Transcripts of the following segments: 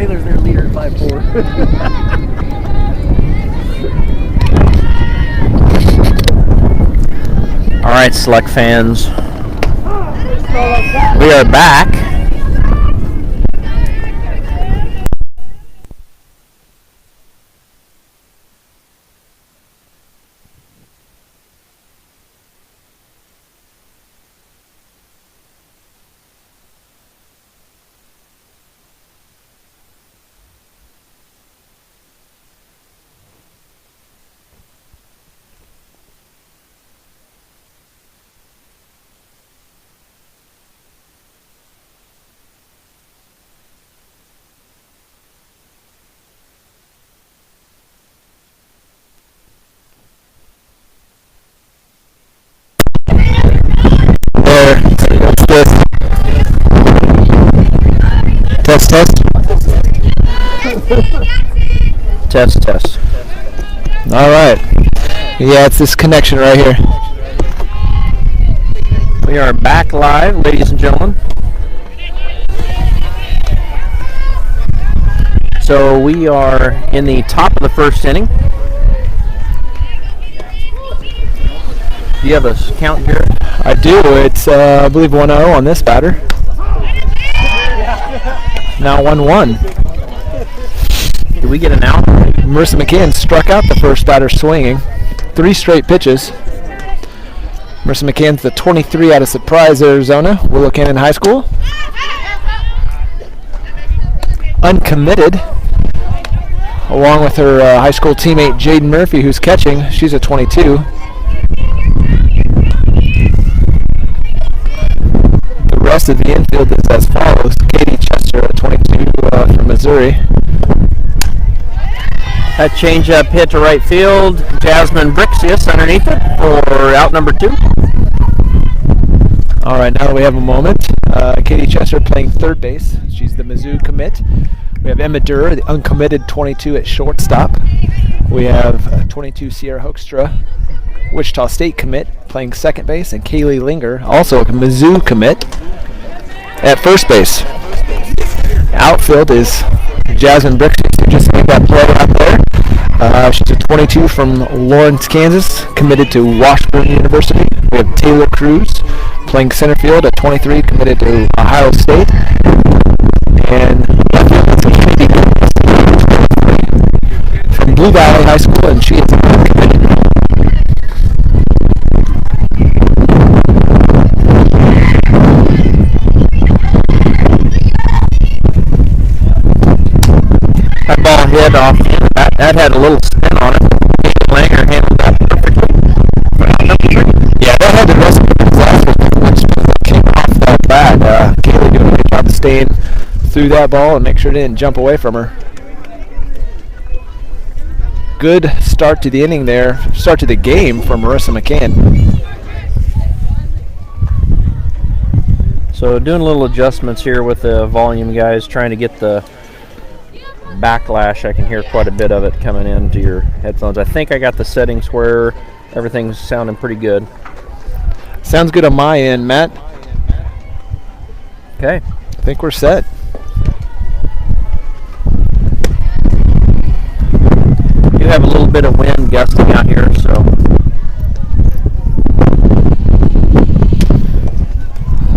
Taylor's their leader at 5'4". All right, Select fans. We are back. Test. All right. Yeah, it's this connection right here. We are back live, ladies and gentlemen. So we are in the top of the first inning. Do you have a count, Garrett? I do. It's, I believe, 1-0 on this batter. Now 1-1. Did we get an out? Marissa McCann struck out the first batter swinging. 3 straight pitches. Marissa McCann's the 23 out of Surprise, Arizona, Willow Canyon High School. Uncommitted, along with her high school teammate Jaden Murphy, who's catching. She's a 22. The rest of the infield is as follows. Katie Chester, a 22 from Missouri. That changeup hit to right field. Jasmine Brixius underneath it for out number 2. All right, now that we have a moment, Katie Chester playing third base. She's the Mizzou commit. We have Emma Durr, the uncommitted 22 at shortstop. We have 22 Sierra Hoekstra, Wichita State commit, playing second base, and Kaylee Linger, also a Mizzou commit, at first base. Outfield is Jasmine Brixius, who just made that play out there. She's a 22 from Lawrence, Kansas, committed to Washburn University. We have Taylor Cruz playing center field at 23, committed to Ohio State. And from Blue Valley High School, and she is committed. That ball hit off. That had a little spin on it. Langer handled that perfectly. Yeah, that had the rest of the disaster which came off that bat. Kaylee doing a good job of staying through that ball and make sure it didn't jump away from her. Good start to the inning there. Start to the game for Marissa McCann. So doing little adjustments here with the volume, guys, trying to get the backlash. I can hear quite a bit of it coming into your headphones. I think I got the settings where everything's sounding pretty good. Sounds good on my end, Matt. Okay. I think we're set. You have a little bit of wind gusting out here, so.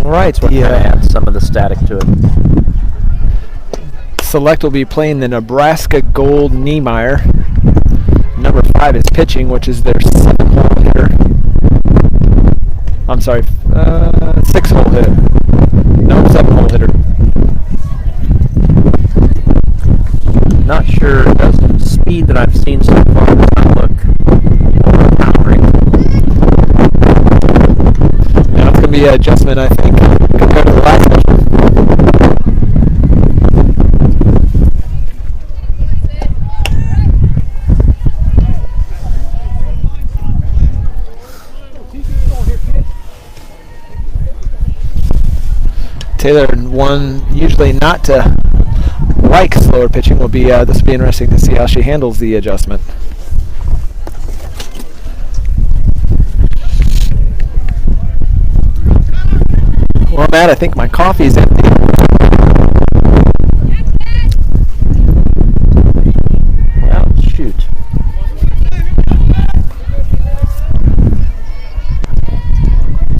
All right. So yeah, add some of the static to it. Select will be playing the Nebraska Gold Nehmeyer. Number 5 is pitching, which is their 7-hole hitter. I'm sorry, 6-hole hitter. No, 7-hole hitter. Not sure. The speed that I've seen so far does not look powering. Now it's going to be an adjustment, I think, compared to the last one. Taylor, one usually not to like slower pitching, will be this will be interesting to see how she handles the adjustment. Well, Matt, I think my coffee's empty.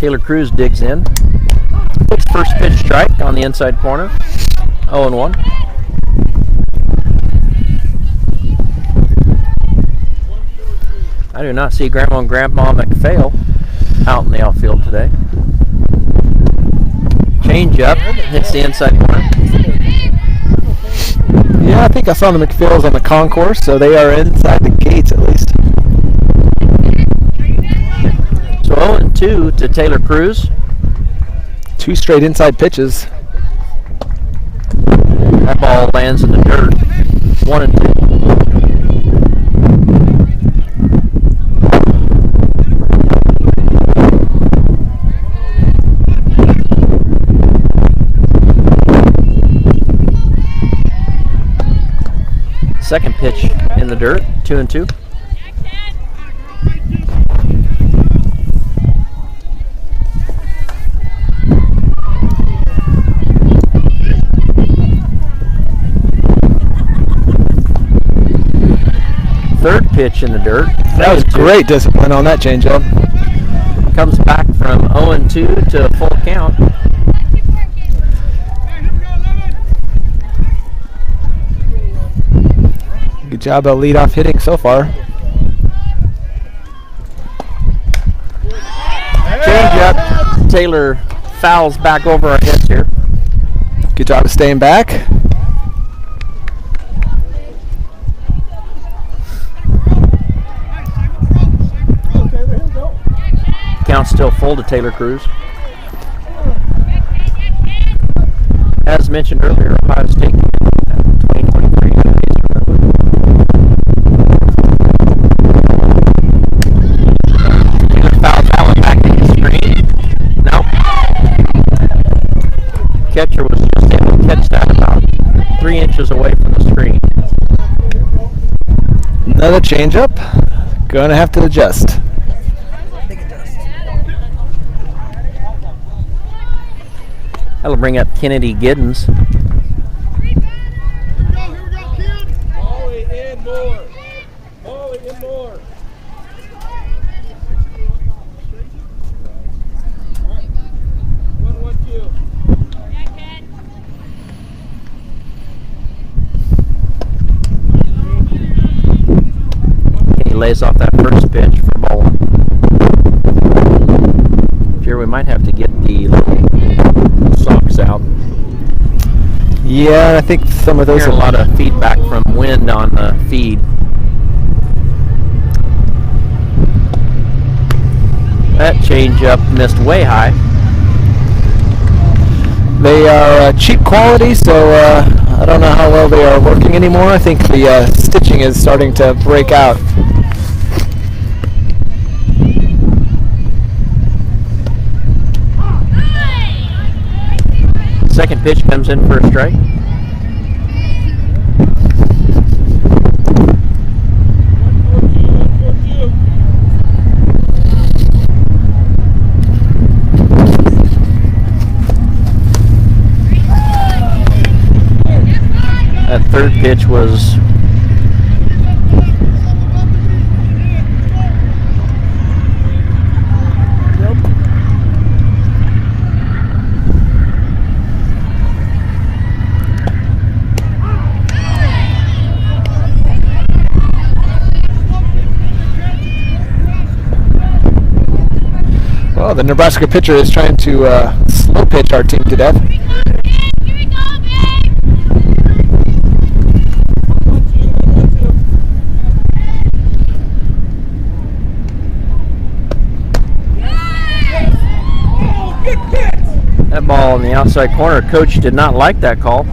Taylor Cruz digs in. First pitch strike on the inside corner. 0-1. I do not see Grandma and Grandma McPhail out in the outfield today. Change up, hits the inside corner. Yeah, I think I saw the McPhails on the concourse, so they are inside the gates at least. So 0-2 to Taylor Cruz. 2 straight inside pitches. That ball lands in the dirt. 1-2. Second pitch in the dirt. 2-2. Third pitch in the dirt. That was great discipline on that changeup. Comes back from 0-2 to a full count. Good job of leadoff hitting so far. Changeup. Taylor fouls back over our heads here. Good job of staying back. Count still full to Taylor Cruz. As mentioned earlier, Ohio State 2023. Taylor fouls that one back into the screen. Nope. Catcher was just able to catch that about 3 inches away from the screen. Another changeup. Gonna have to adjust. That'll bring up Kennedy Giddens. Here we go, kid. Molly in more. Molly in more. All right. 1-1-2. He lays off that first pitch for ball one. Here we might have to get the socks out. Yeah, I think some of those Hear a lot of feedback from wind on the feed. That changeup missed way high. They are cheap quality, so I don't know how well they are working anymore. I think the stitching is starting to break out. Second pitch comes in for a strike. That third pitch was well, the Nebraska pitcher is trying to slow pitch our team to death. that ball in the outside corner. Coach did not like that call.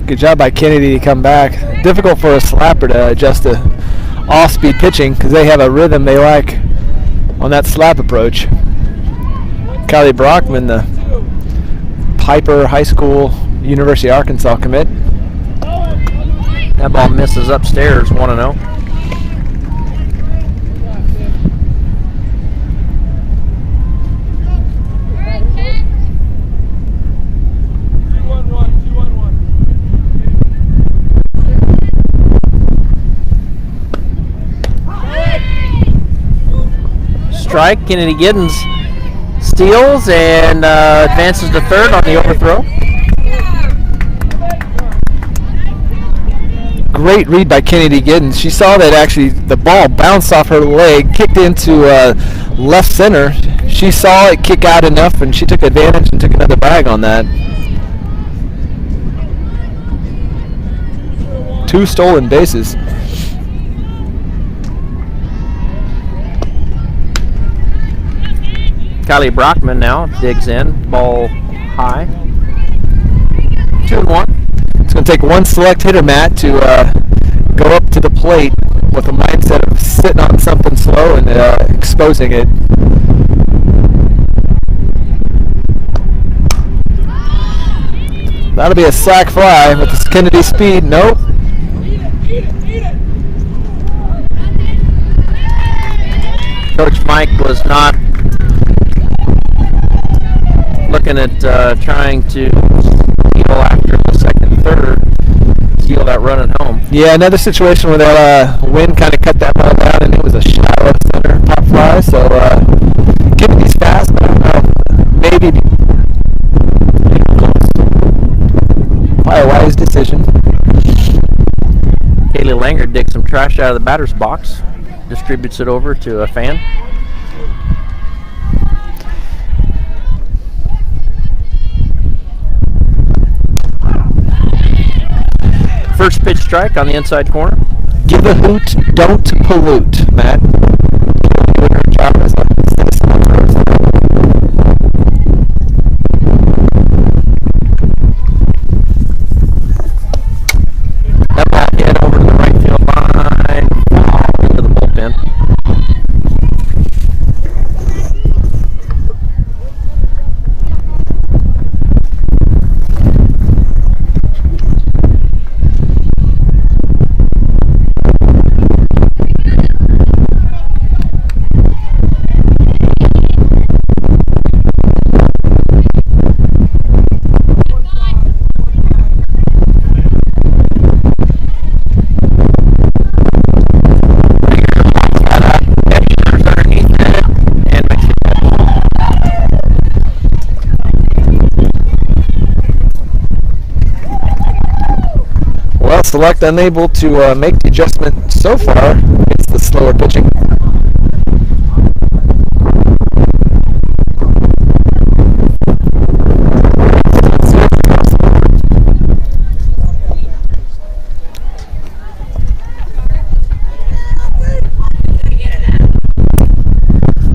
Good job by Kennedy to come back. Difficult for a slapper to adjust to off-speed pitching because they have a rhythm they like on that slap approach. Kylie Brockman, the Piper High School, University of Arkansas commit. That ball misses upstairs, 1-0. strike. Kennedy Giddens steals and advances to third on the overthrow. Great read by Kennedy Giddens. She saw that actually the ball bounced off her leg, kicked into left center. She saw it kick out enough, and she took advantage and took another bag on that. 2 stolen bases. Kylie Brockman now digs in, ball high. 2-1. It's going to take one select hitter, Matt, to go up to the plate with a mindset of sitting on something slow and exposing it. That'll be a sac fly with this Kennedy speed. Nope. Coach Mike was not looking at trying to steal after the second, third, steal that run at home. Yeah, another situation where that wind kind of cut that ball down, and it was a shallow center pop fly. So Kennedy's fast, but I don't know, maybe probably a wise decision. Kaylee Langer digs some trash out of the batter's box, distributes it over to a fan. First pitch strike on the inside corner. Give a hoot, don't pollute, Matt. Doing her job as a citizen person. That ball hit over to the right field line, into the bullpen. Select unable to make the adjustment so far. It's the slower pitching.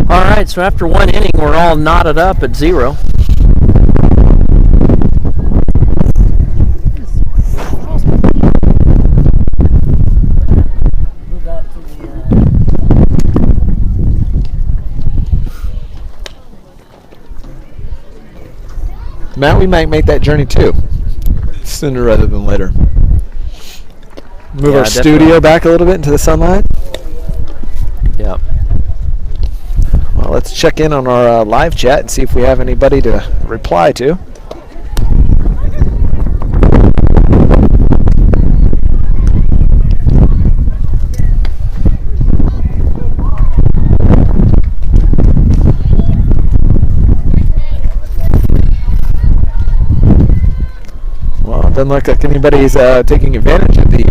All right, so after one inning, we're all knotted up at 0. Matt, we might make that journey too, sooner rather than later. Move our studio back a little bit into the sunlight. Yep. Well, let's check in on our live chat and see if we have anybody to reply to. Doesn't look like anybody's taking advantage of the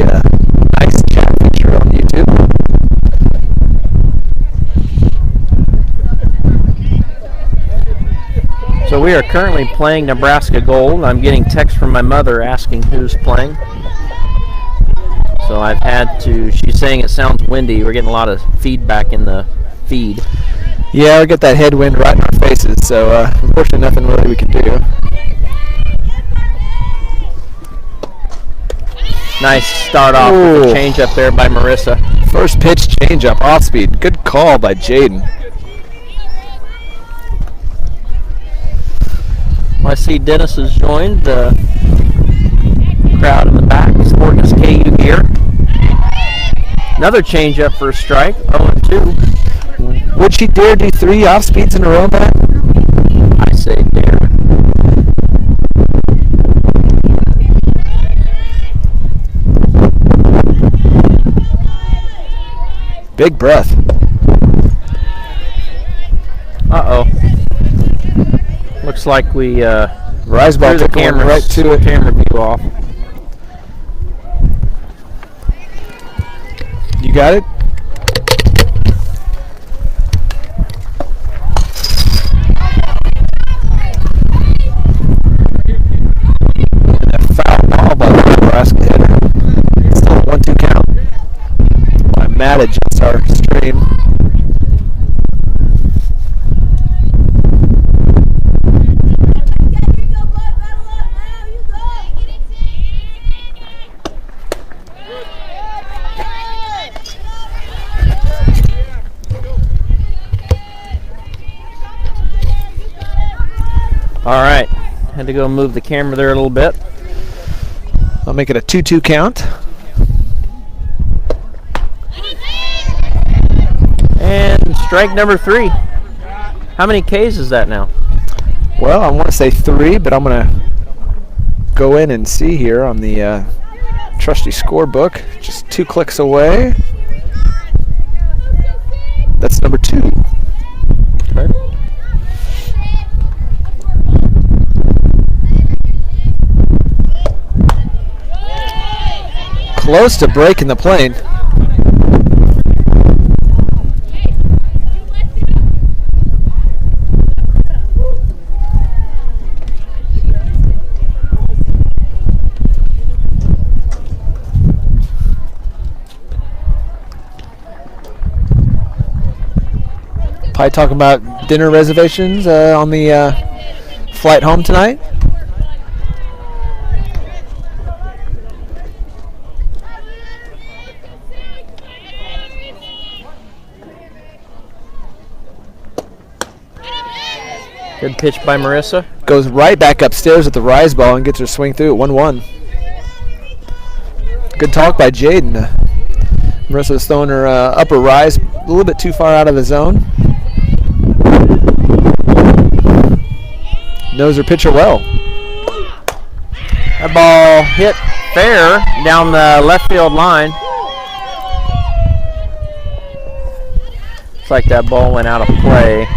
nice chat feature on YouTube. So we are currently playing Nebraska Gold. I'm getting text from my mother asking who's playing. So I've had to, she's saying it sounds windy. We're getting a lot of feedback in the feed. Yeah, we get that headwind right in our faces, so unfortunately nothing really we can do. Nice start off with a change up there by Marissa. First pitch change up, off speed. Good call by Jaden. Well, I see Dennis has joined the crowd in the back, sporting his KU gear. Another change up for a strike, 0-2. Would she dare do 3 off speeds in a row, Matt? I say dare. Big breath. Looks like we Rise ball threw the took one camera right to it. Camera view off. You got it? And a foul ball by the Nebraska hitter. Still a 1-2 count. I'm mad at just our stream. All right, had to go move the camera there a little bit. I'll make it a 2-2 count. And strike number 3. How many Ks is that now? Well, I want to say 3, but I'm going to go in and see here on the trusty scorebook. Just 2 clicks away. That's number 2. Okay. Close to breaking the plane. Probably talking about dinner reservations on the flight home tonight. Good pitch by Marissa. Goes right back upstairs with the rise ball and gets her swing through at 1-1. Good talk by Jaden. Marissa was throwing her upper rise a little bit too far out of the zone. Knows her pitcher well. That ball hit fair down the left field line. Looks like that ball went out of play.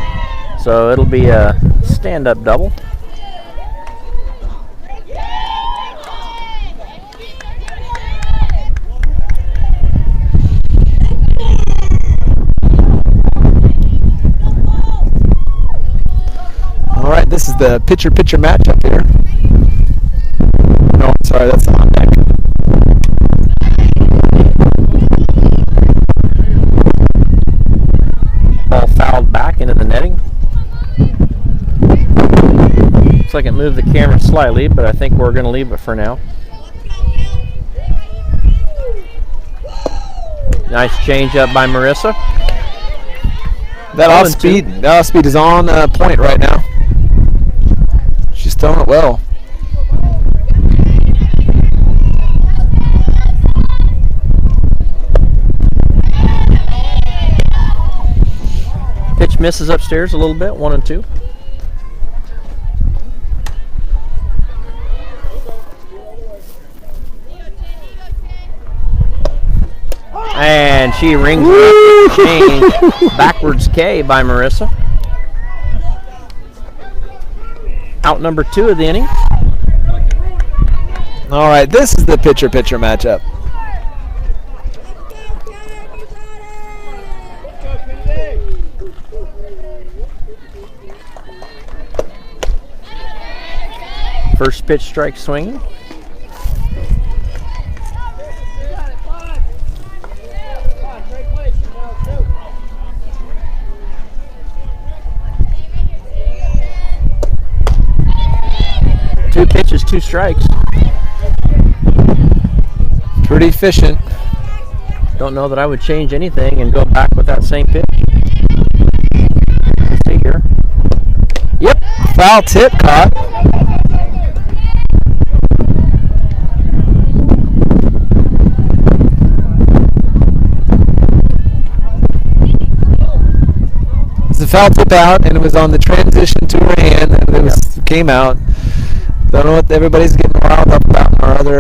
So it'll be a stand-up double. All right, this is the pitcher-pitcher matchup here. No, I'm sorry, that's the on deck. Ball fouled back into the netting. Looks like it moved the camera slightly, but I think we're going to leave it for now. Nice change up by Marissa. That off speed is on point right now. She's throwing it well. Pitch misses upstairs a little bit, 1-2. And she rings up the change. Backwards K by Marissa. Out number 2 of the inning. All right, this is the pitcher-pitcher matchup. First pitch strike swinging. Two pitches, 2 strikes. Pretty efficient. Don't know that I would change anything and go back with that same pitch. Let's see here. Yep. Foul tip caught. It's a foul tip out, and it was on the transition to her hand, and it came out. Don't know what everybody's getting riled up about in our other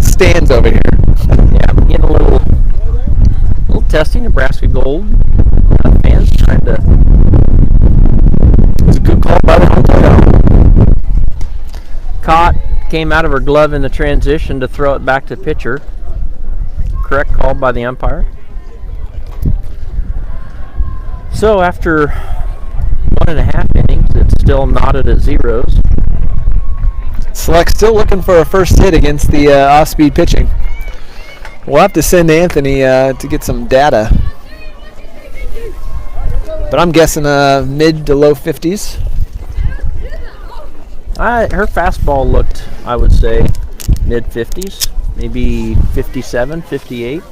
stands over here. Yeah, I'm getting a little testy. Nebraska Gold fans trying to. It was a good call by the caught, came out of her glove in the transition to throw it back to pitcher. Correct call by the umpire. So after 1.5 innings, it's still knotted at zeros. Select still looking for a first hit against the off-speed pitching. We'll have to send Anthony to get some data. But I'm guessing mid to low 50s. Her fastball looked, I would say, mid 50s, maybe 57, 58.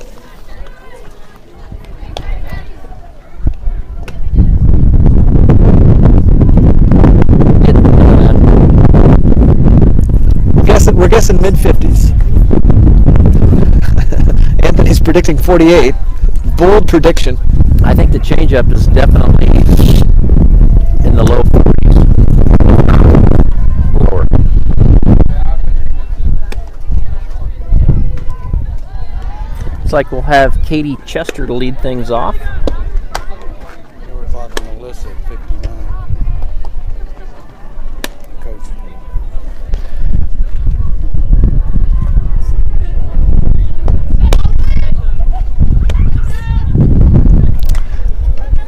We're guessing mid 50s. Anthony's predicting 48. Bold prediction. I think the changeup is definitely in the low 40s. Lower. Looks like we'll have Katie Chester to lead things off. We're talking Melissa at 59. Coach.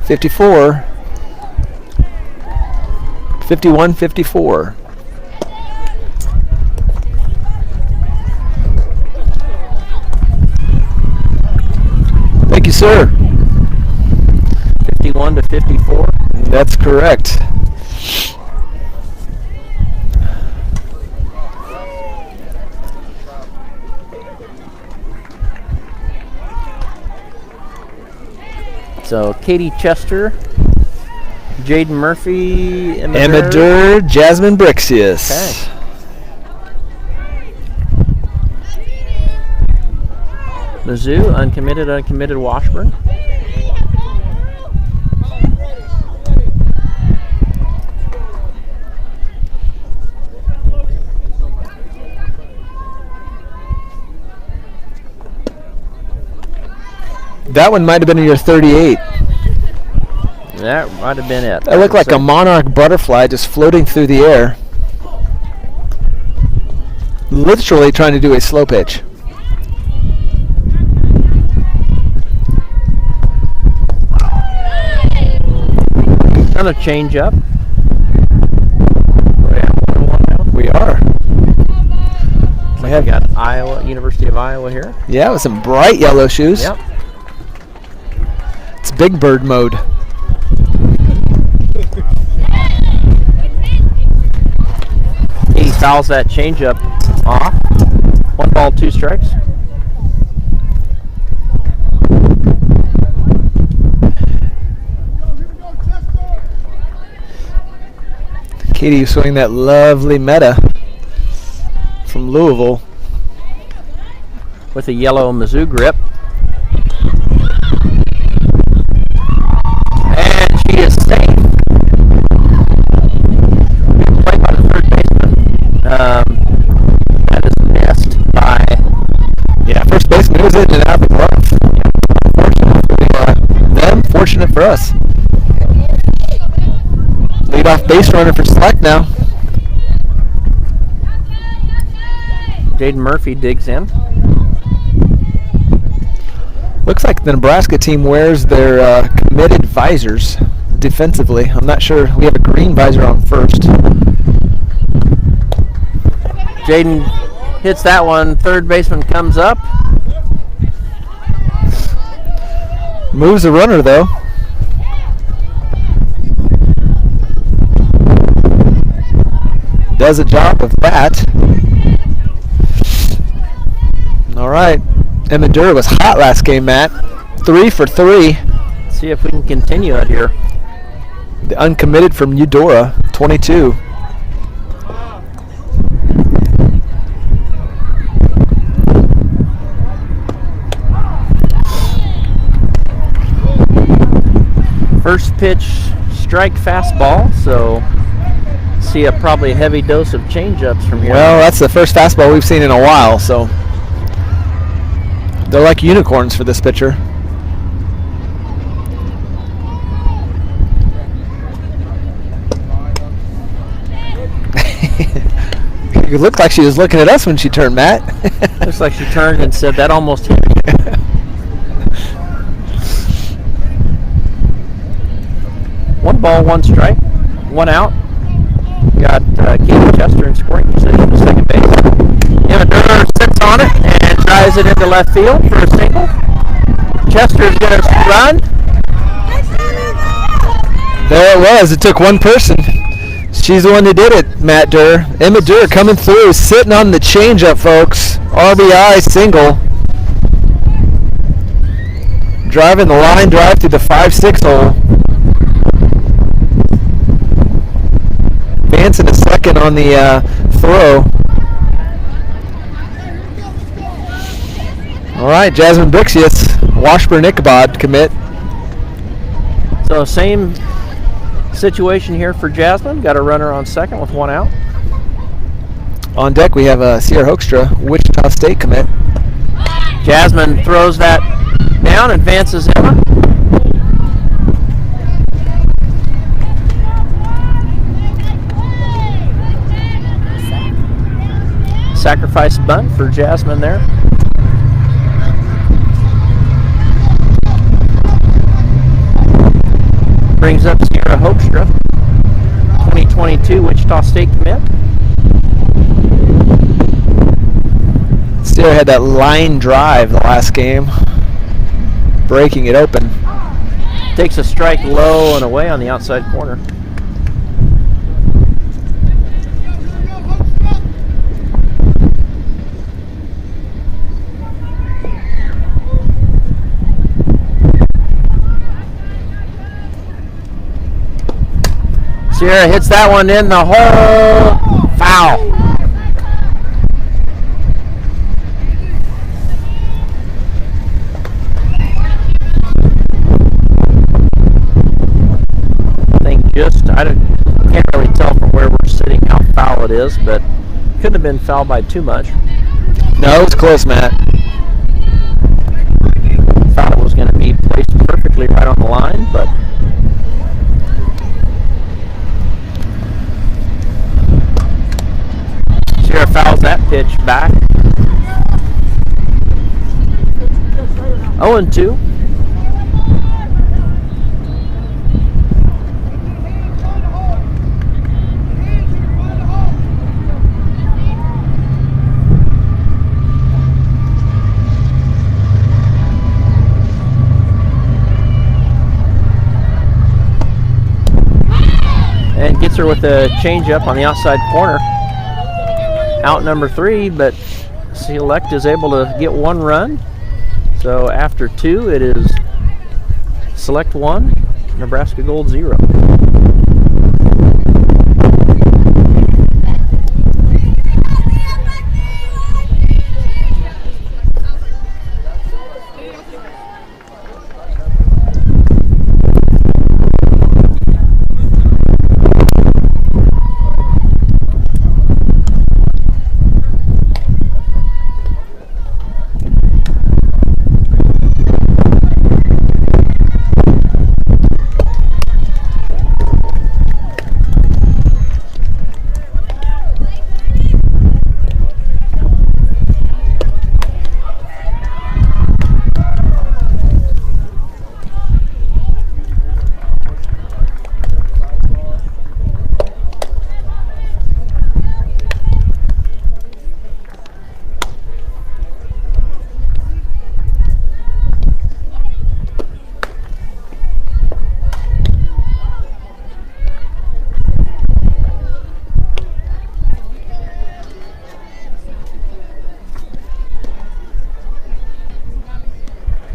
$54. 51-54. Thank you, sir. 51-54. That's correct. So Katie Chester, Jaden Murphy, Emma Durr, Jasmine Brixius. Okay. Mizzou, uncommitted Washburn. That one might have been in your 38. That might have been it. That looked like a monarch butterfly just floating through the air. Literally trying to do a slow pitch. Another change up. We are. We have got Iowa, University of Iowa here. Yeah, with some bright yellow shoes. Yep. It's Big Bird mode. He fouls that changeup off. 1 ball, 2 strikes. Katie swinging that lovely meta from Louisville. With a yellow Mizzou grip. And she is safe. Played by the third baseman. That is missed by... Yeah, first baseman was in and out of the glove. Fortunate for them, fortunate for us. Leadoff base runner for Select now. Jaden Murphy digs in. Looks like the Nebraska team wears their committed visors defensively. I'm not sure. We have a green visor on first. Jaden hits that one. Third baseman comes up. Moves the runner though. Does a job of that. All right. Emma Durr was hot last game, Matt. 3 for 3. See if we can continue it here. The uncommitted from Eudora, 22. First pitch, strike fastball, so see probably a heavy dose of changeups from here. Well, that's the first fastball we've seen in a while, so they're like unicorns for this pitcher. It looked like she was looking at us when she turned, Matt. Looks like she turned and said, that almost hit me. One ball, one strike, one out. Got Katie Chester in scoring position, second base. Nehmeyer sits on it and drives it into left field for a single. Chester's going to run. There it was. It took one person. She's the one who did it, Matt Durr. Emma Durr coming through, sitting on the changeup, folks. RBI single. Driving the line drive through the 5-6 hole. Advancing a second on the throw. All right, Jasmine Brixius, Washburn-Ichabod commit. So same situation here for Jasmine. Got a runner on second with one out. On deck we have Sierra Hoekstra, Wichita State commit. Jasmine throws that down, advances Emma. Sacrifice bunt for Jasmine there. Brings up Sierra Hoekstra, 2022 Wichita State commit. Sierra had that line drive the last game, breaking it open. Takes a strike low and away on the outside corner. Sierra hits that one in the hole. Foul. I can't really tell from where we're sitting how foul it is, but couldn't have been fouled by too much. No, it was close, Matt. Foul was going to be placed perfectly right on the line, but Sierra fouls that pitch back. 0-2. And gets her with a changeup on the outside corner. Out number 3, but Select is able to get one run. So after 2, it is Select 1, Nebraska Gold 0.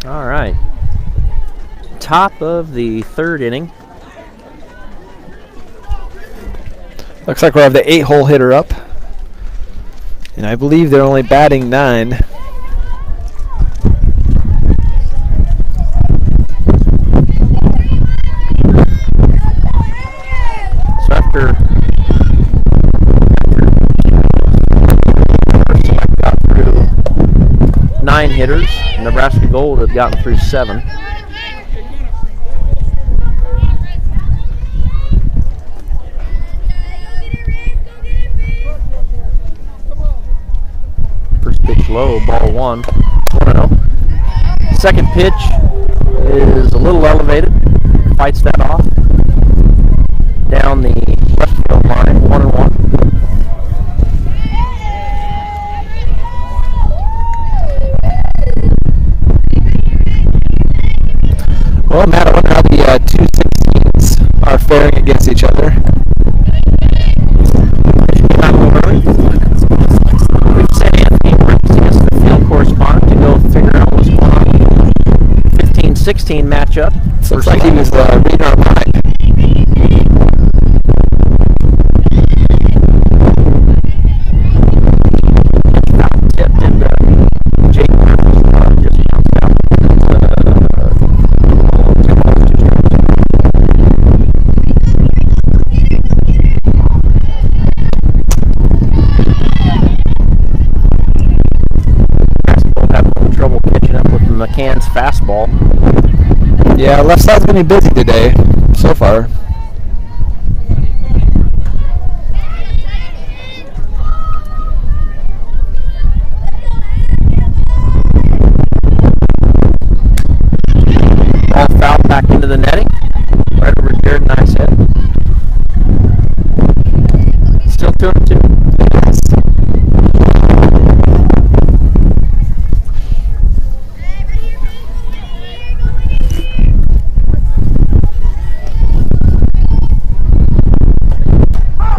All right. Top of the 3rd inning. Looks like we'll have the 8-hole hitter up. And I believe they're only batting 9. So after Select got through 9 hitters, Nebraska Gold had gotten through 7. low, ball 1. 1-0. Second pitch is a little elevated. Fights that off. Down the left field line, 1-1. Well, Matt, I wonder how the two 16s are faring against each other. We've sent Anthony Brooks against the field correspondent to go figure out what's going on. 15-16 matchup. Looks like he was reading our mind. Tipped into Jake Murphy's just bounced out. Trouble catching up with McCann's fastball. Yeah, left side's been busy today so far. Ball fouled back into the netting. Right over Jared Nice's head. Still 2-2.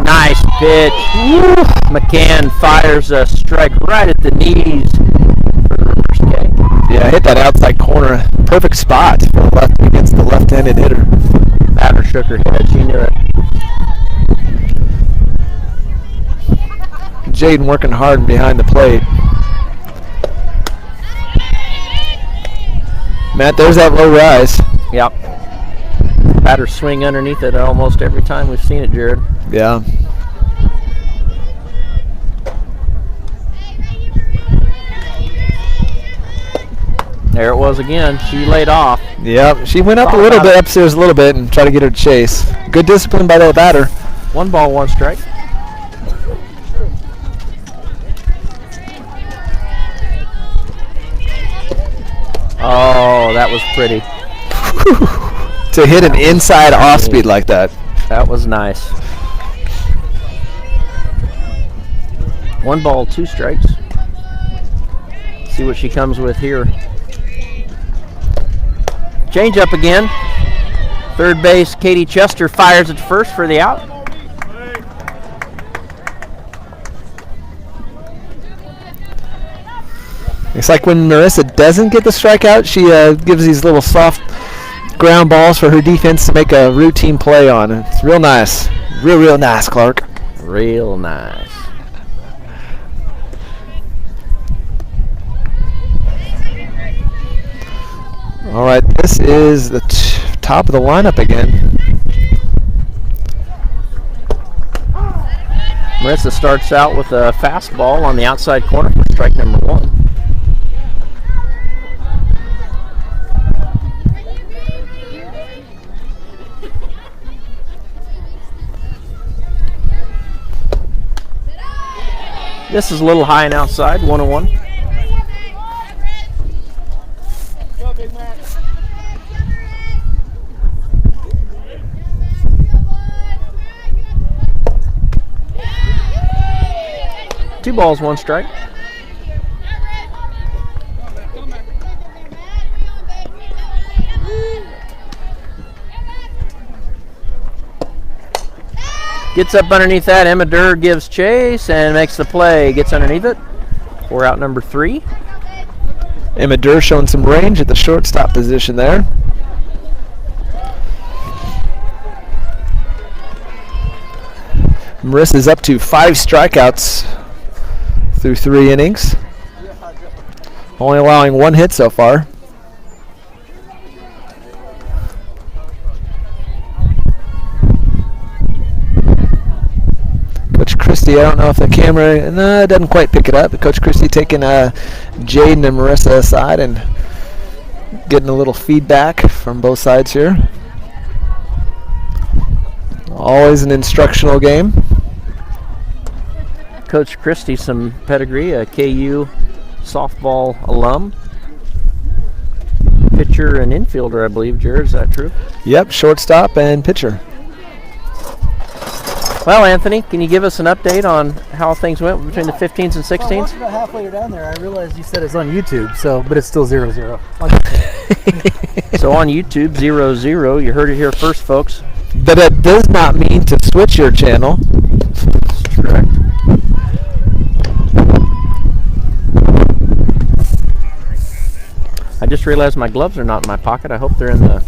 Nice pitch. Woo. McCann fires a strike right at the knees for the reverse K. Yeah, hit that outside corner. Perfect spot for the left against the left-handed hitter. Batter shook her head. She knew it. Jaden working hard behind the plate. Matt, there's that low rise. Yep. Batter swing underneath it almost every time we've seen it, Jared. Yeah. There it was again. She laid off. Yep, she went up a little bit, upstairs a little bit, and tried to get her to chase. Good discipline by that batter. 1 ball, 1 strike. Oh, that was pretty. To hit an inside off speed like that. That was nice. 1 ball, 2 strikes. See what she comes with here. Change up again. Third base, Katie Chester fires at first for the out. It's like when Marissa doesn't get the strikeout, she gives these little soft ground balls for her defense to make a routine play on. It's real nice. Real nice, Clark. Real nice. All right, this is the top of the lineup again. Marissa starts out with a fastball on the outside corner for strike number 1. This is a little high and outside, 1-1. Two balls, 1 strike. Gets up underneath that. Emma Durr gives chase and makes the play. Gets underneath it. For out number 3. Emma Durr showing some range at the shortstop position there. Marissa's up to 5 strikeouts through 3 innings. Only allowing 1 hit so far. Coach Christie, I don't know if the camera it doesn't quite pick it up, but Coach Christie taking Jaden and Marissa aside and getting a little feedback from both sides here. Always an instructional game. Coach Christie, some pedigree, a KU softball alum. Pitcher and infielder, I believe, Jared. Is that true? Yep, shortstop and pitcher. Well, Anthony, can you give us an update on how things went between the 15s and 16s? Well, once about halfway down there, I realized you said it's on YouTube, but it's still 0-0. So on YouTube, 0-0. You heard it here first, folks. But it does not mean to switch your channel. That's correct. I just realized my gloves are not in my pocket. I hope they're in the.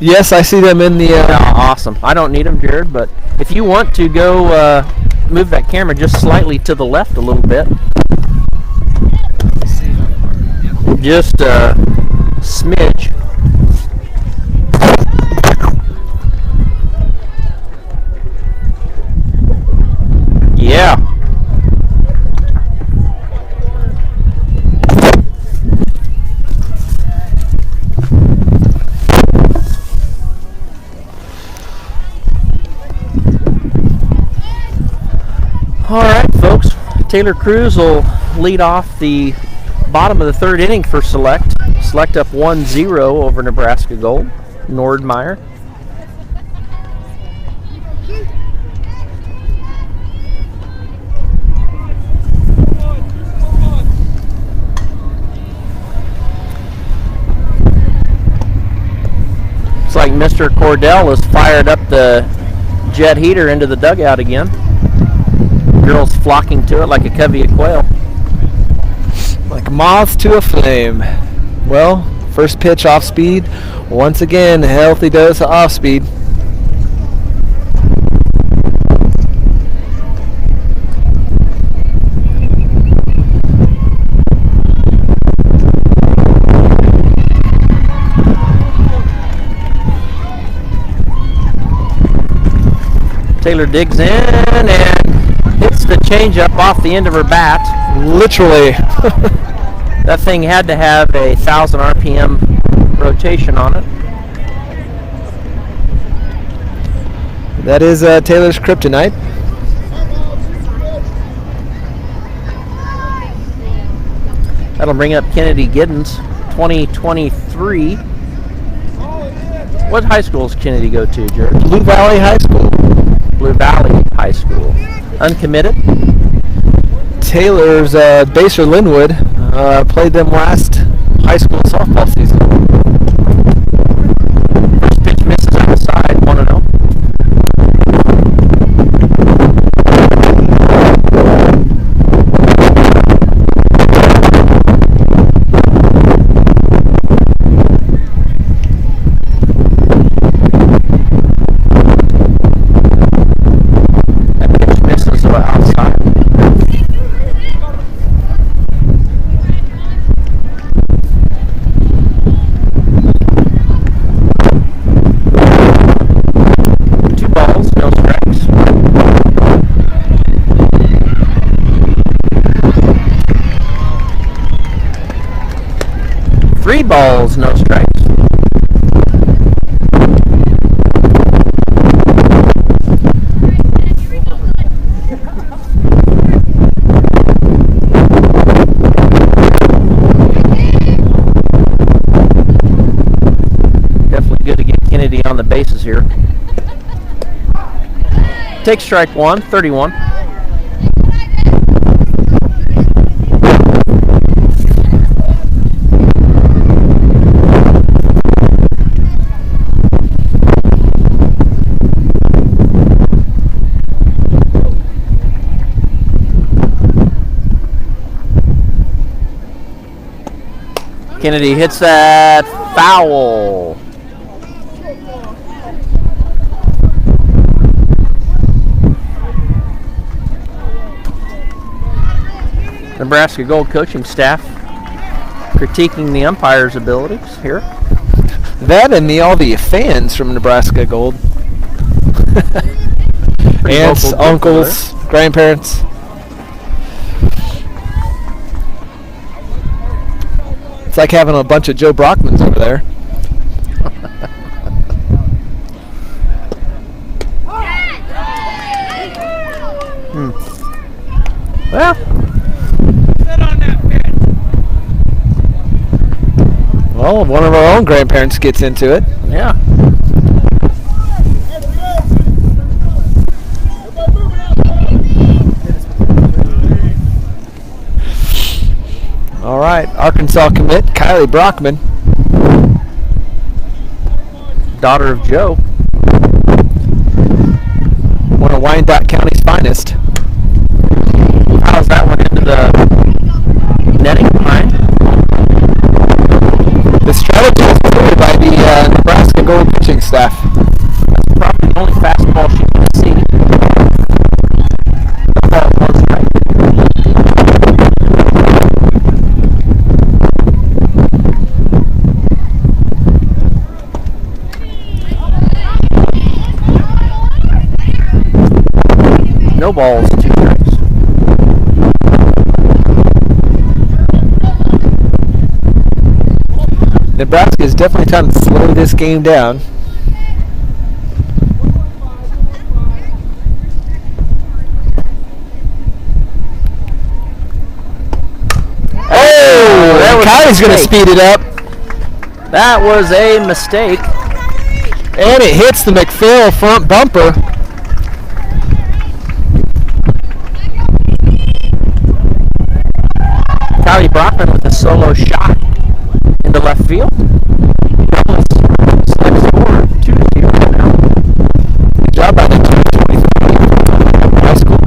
Yes, I see them in the. Yeah, awesome. I don't need them, Jared. But if you want to go move that camera just slightly to the left a little bit, just a smidge. Yeah. All right, folks. Taylor Cruz will lead off the bottom of the third inning for Select. Select up 1-0 over Nebraska Gold. Nehmeyer. Looks like Mr. Cordell has fired up the jet heater into the dugout again. Girls flocking to it like a covey of quail. Like moths to a flame. Well, first pitch off speed. Once again, a healthy dose of off speed. Taylor digs in and hits the changeup off the end of her bat. Literally. That thing had to have a 1,000 RPM rotation on it. That is Taylor's kryptonite. That'll bring up Kennedy Giddens, 2023. What high school does Kennedy go to, Jared? Blue Valley High School. Blue Valley High School. Uncommitted. Taylor's Baser Linwood played them last high school softball season. First pitch misses outside, 1-0. Balls, no strikes. Definitely good to get Kennedy on the bases here. Take strike one, 31. Kennedy hits that foul. Nebraska Gold coaching staff critiquing the umpire's abilities here. That and all the fans from Nebraska Gold. Aunts, uncles, grandparents. It's like having a bunch of Joe Brockmans over there. Well, Sit on that pitch. Well, one of our own grandparents gets into it. yeah. All right, Arkansas commit Kylie Brockman. Daughter of Joe. One of Wyandotte County's finest. How's that one into the netting behind? The strategy is put by the Nebraska goalie pitching staff. That's probably the only fastball she can see. The ball was right. No balls, 2 strikes. Nebraska is definitely time to slow this game down. Oh, that was Kylie's going to speed it up. That was a mistake. And it hits the McPhail front bumper. Kylie Brockman with a solo shot into left field. Select score 2-0 now. Good job by the 2023 high school.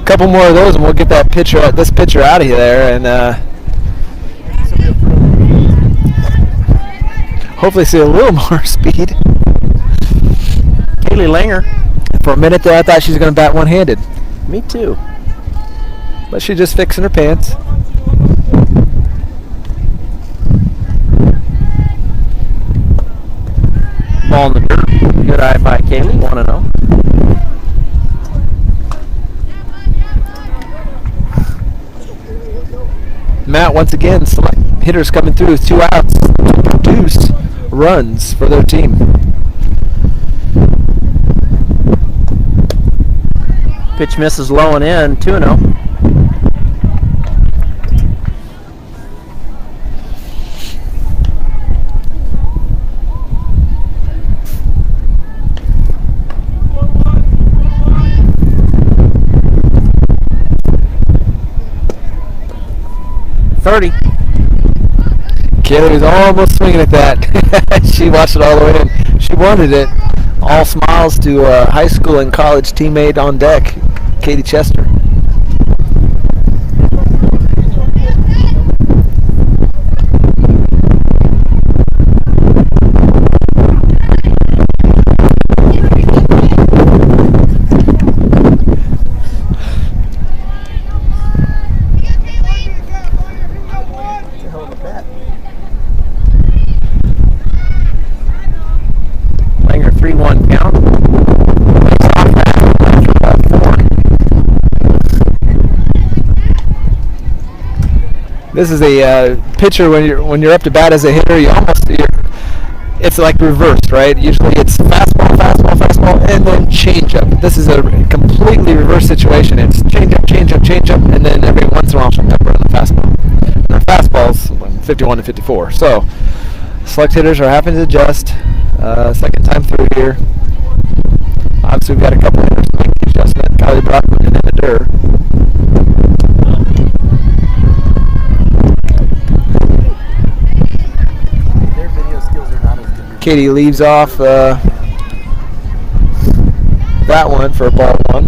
Couple more of those, and we'll get this pitcher out of here, and hopefully see a little more speed. Kaylee Langer. For a minute there, I thought she was going to bat one-handed, Me too. but she's just fixing her pants. Ball in the dirt. Good eye by Kaylee. 1-0. Matt, once again, select hitters coming through with 2 outs to produce runs for their team. Pitch misses low and in. 2-0. Kaylee was almost swinging at that. She watched it all the way in. She wanted it. All smiles to high school and college teammate on deck, Katie Chester. Langer 3-1 count. Makes off that. After ball 4. This is a pitcher when you're up to bat as a hitter. It's like reversed, right? Usually it's fastball, fastball, fastball, and then changeup. This is a completely reversed situation. It's changeup, changeup, changeup, and then every once in a while she'll pepper in the fastball. And our fastball's 51 to 54. So select hitters are having to adjust. Second time through here. Obviously, we've got a couple hitters making the adjustment. Kylie Brockman and Nehmeyer. Their video skills are not as good. Katie leaves off that one for ball 1.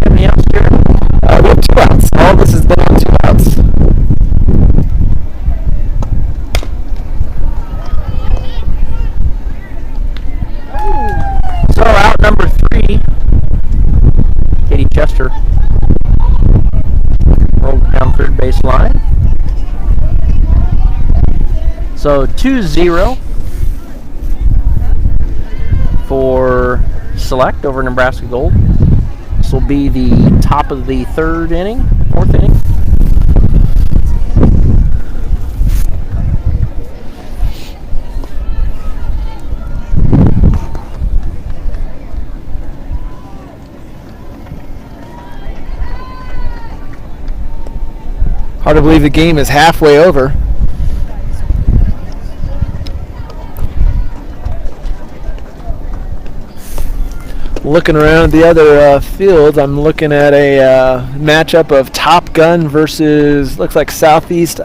Any else, Jared? We have 2 outs. All this has been on 2 outs. So out number 3, Katie Chester rolled down third base line. So 2-0 for Select over Nebraska Gold. This will be the top of the 3rd inning. 4th inning. Hard to believe the game is halfway over. Looking around the other fields, I'm looking at a matchup of Top Gun versus, looks like Southeast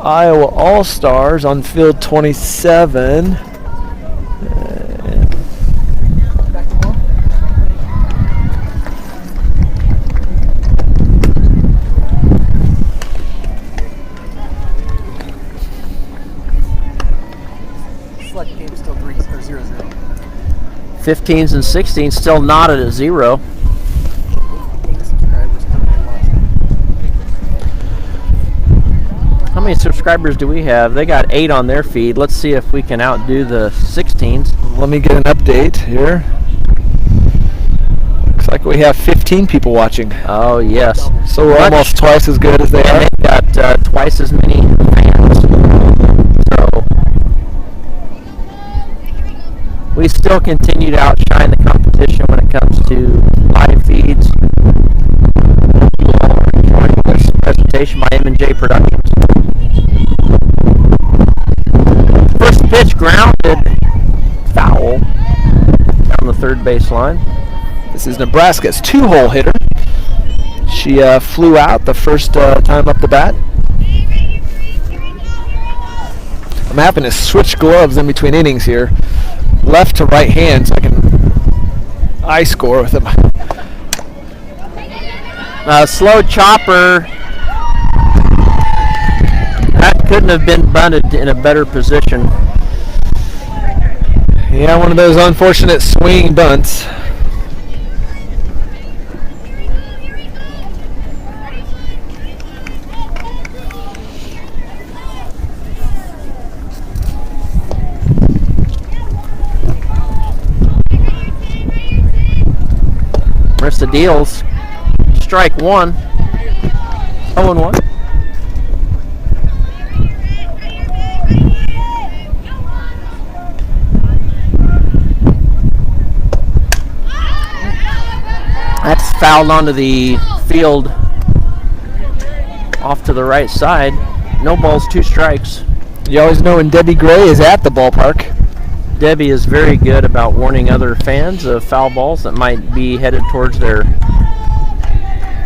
Iowa All-Stars on field 27. Select game still 0-0. 15s and 16s still knotted at 0. How many subscribers do we have? They got 8 on their feed. Let's see if we can outdo the 16s. Let me get an update here. Looks like we have 15 people watching. Oh, yes. So we're almost twice as good as they are. And they've got twice as many fans. So we still continue to outshine the competition when it comes to live feeds. You all are enjoying this presentation by M&J Productions. First pitch grounded, foul down the third baseline. This is Nebraska's 2-hole hitter. She flew out the first time up the bat. I'm having to switch gloves in between innings here. Left to right hand so I can eye score with them. Slow chopper. That couldn't have been bunted in a better position. Yeah, one of those unfortunate swing bunts. Marissa deals. Strike 1. 0-1. That's fouled onto the field off to the right side. No balls, 2 strikes. You always know when Debbie Gray is at the ballpark. Debbie is very good about warning other fans of foul balls that might be headed towards their...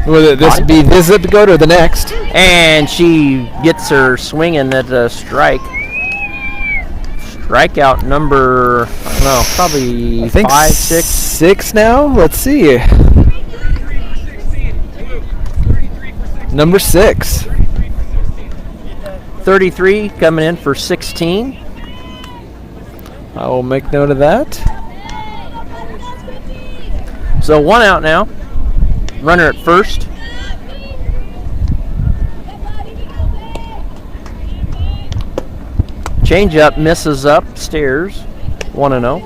Will this be this zip code or the next? And she gets her swinging at a strike. Strikeout number, I don't know, probably 5, 6. 6 now? Let's see. Number 6. 33 coming in for 16. I will make note of that. So 1 out now. Runner at first. Change up, misses upstairs. 1-0.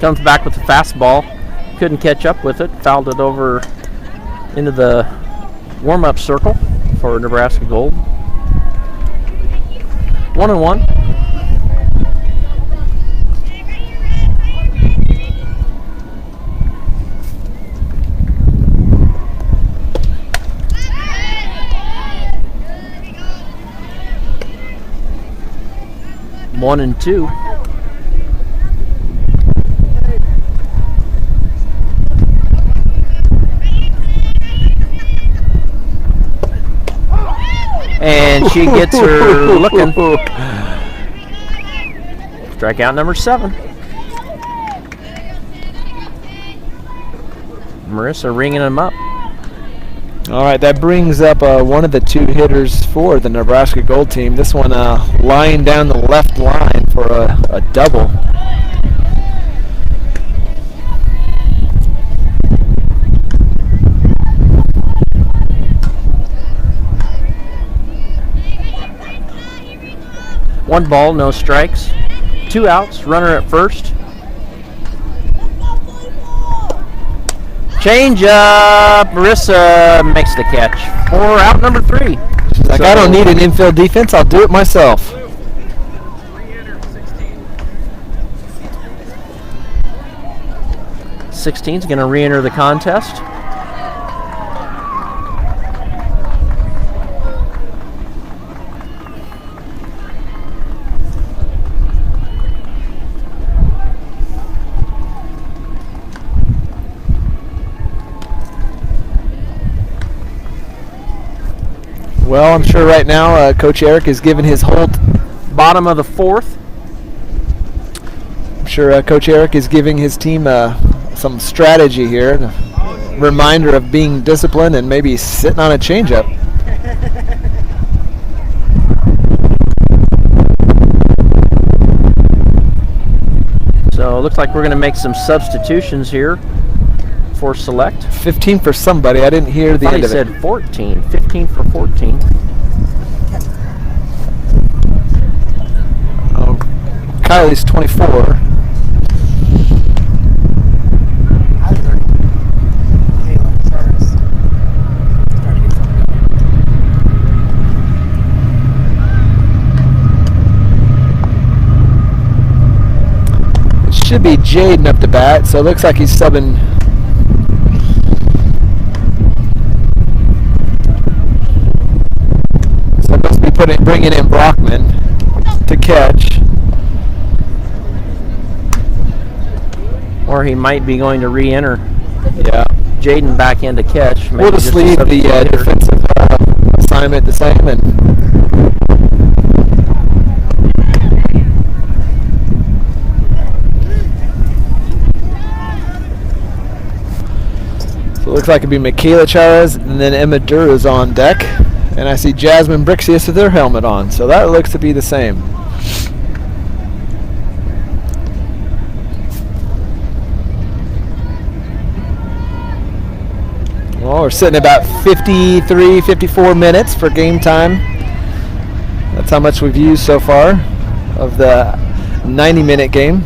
Comes back with the fastball. Couldn't catch up with it. Fouled it over into the warm-up circle for Nebraska Gold. 1-1. One and 2. And she gets her looking. Strikeout number 7. Marissa ringing him up. All right, that brings up one of the 2 hitters for the Nebraska Gold team. This one lying down the left line for a double. 1 ball, no strikes. 2 outs, runner at first. Change up. Marissa makes the catch for out number 3. She's like, I don't need an infield defense. I'll do it myself. 16 is going to re-enter the contest. Well, I'm sure right now Coach Eric is giving his whole Bottom of the 4th. I'm sure Coach Eric is giving his team some strategy here. A reminder of being disciplined and maybe sitting on a changeup. So it looks like we're going to make some substitutions here for select. 15 for somebody. I didn't hear the end of it. He said 14. 15 for 14. Oh, Kylie's 24. It should be Jaden up to bat, so it looks like he's subbing. So must be bringing in Brockman to catch. Or he might be going to re-enter Yeah. Jaden back in to catch. We'll just a leave the substitute hitter. defensive assignment the same. And so it looks like it'd be Michaela Chavez and then Emma Durr is on deck. And I see Jasmine Brixius with their helmet on. So that looks to be the same. Well, we're sitting about 53, 54 minutes for game time. That's how much we've used so far of the 90-minute game.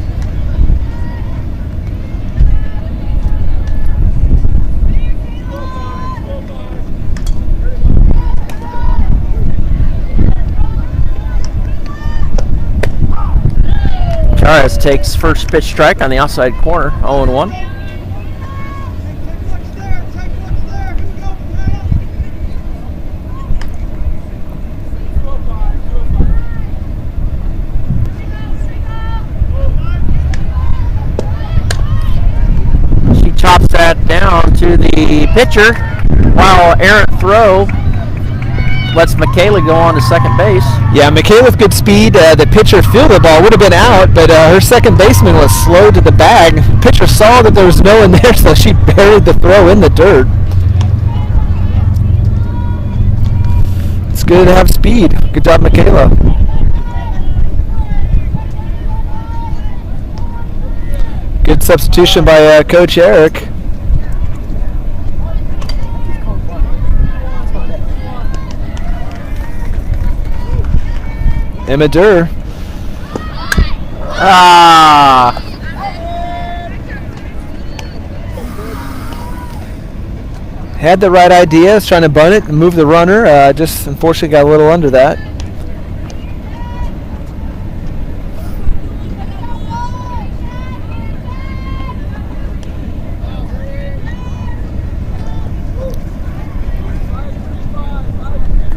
Chavez takes first pitch strike on the outside corner, 0-1. Chops that down to the pitcher while errant throw lets Michaela go on to second base. Yeah, Michaela with good speed. The pitcher fielded the ball, would have been out, but her second baseman was slow to the bag. Pitcher saw that there was no one there, so she buried the throw in the dirt. It's good to have speed. Good job, Michaela. Good substitution by Coach Eric. Emma Durr. Had the right idea. Was trying to bunt it and move the runner. Just unfortunately got a little under that.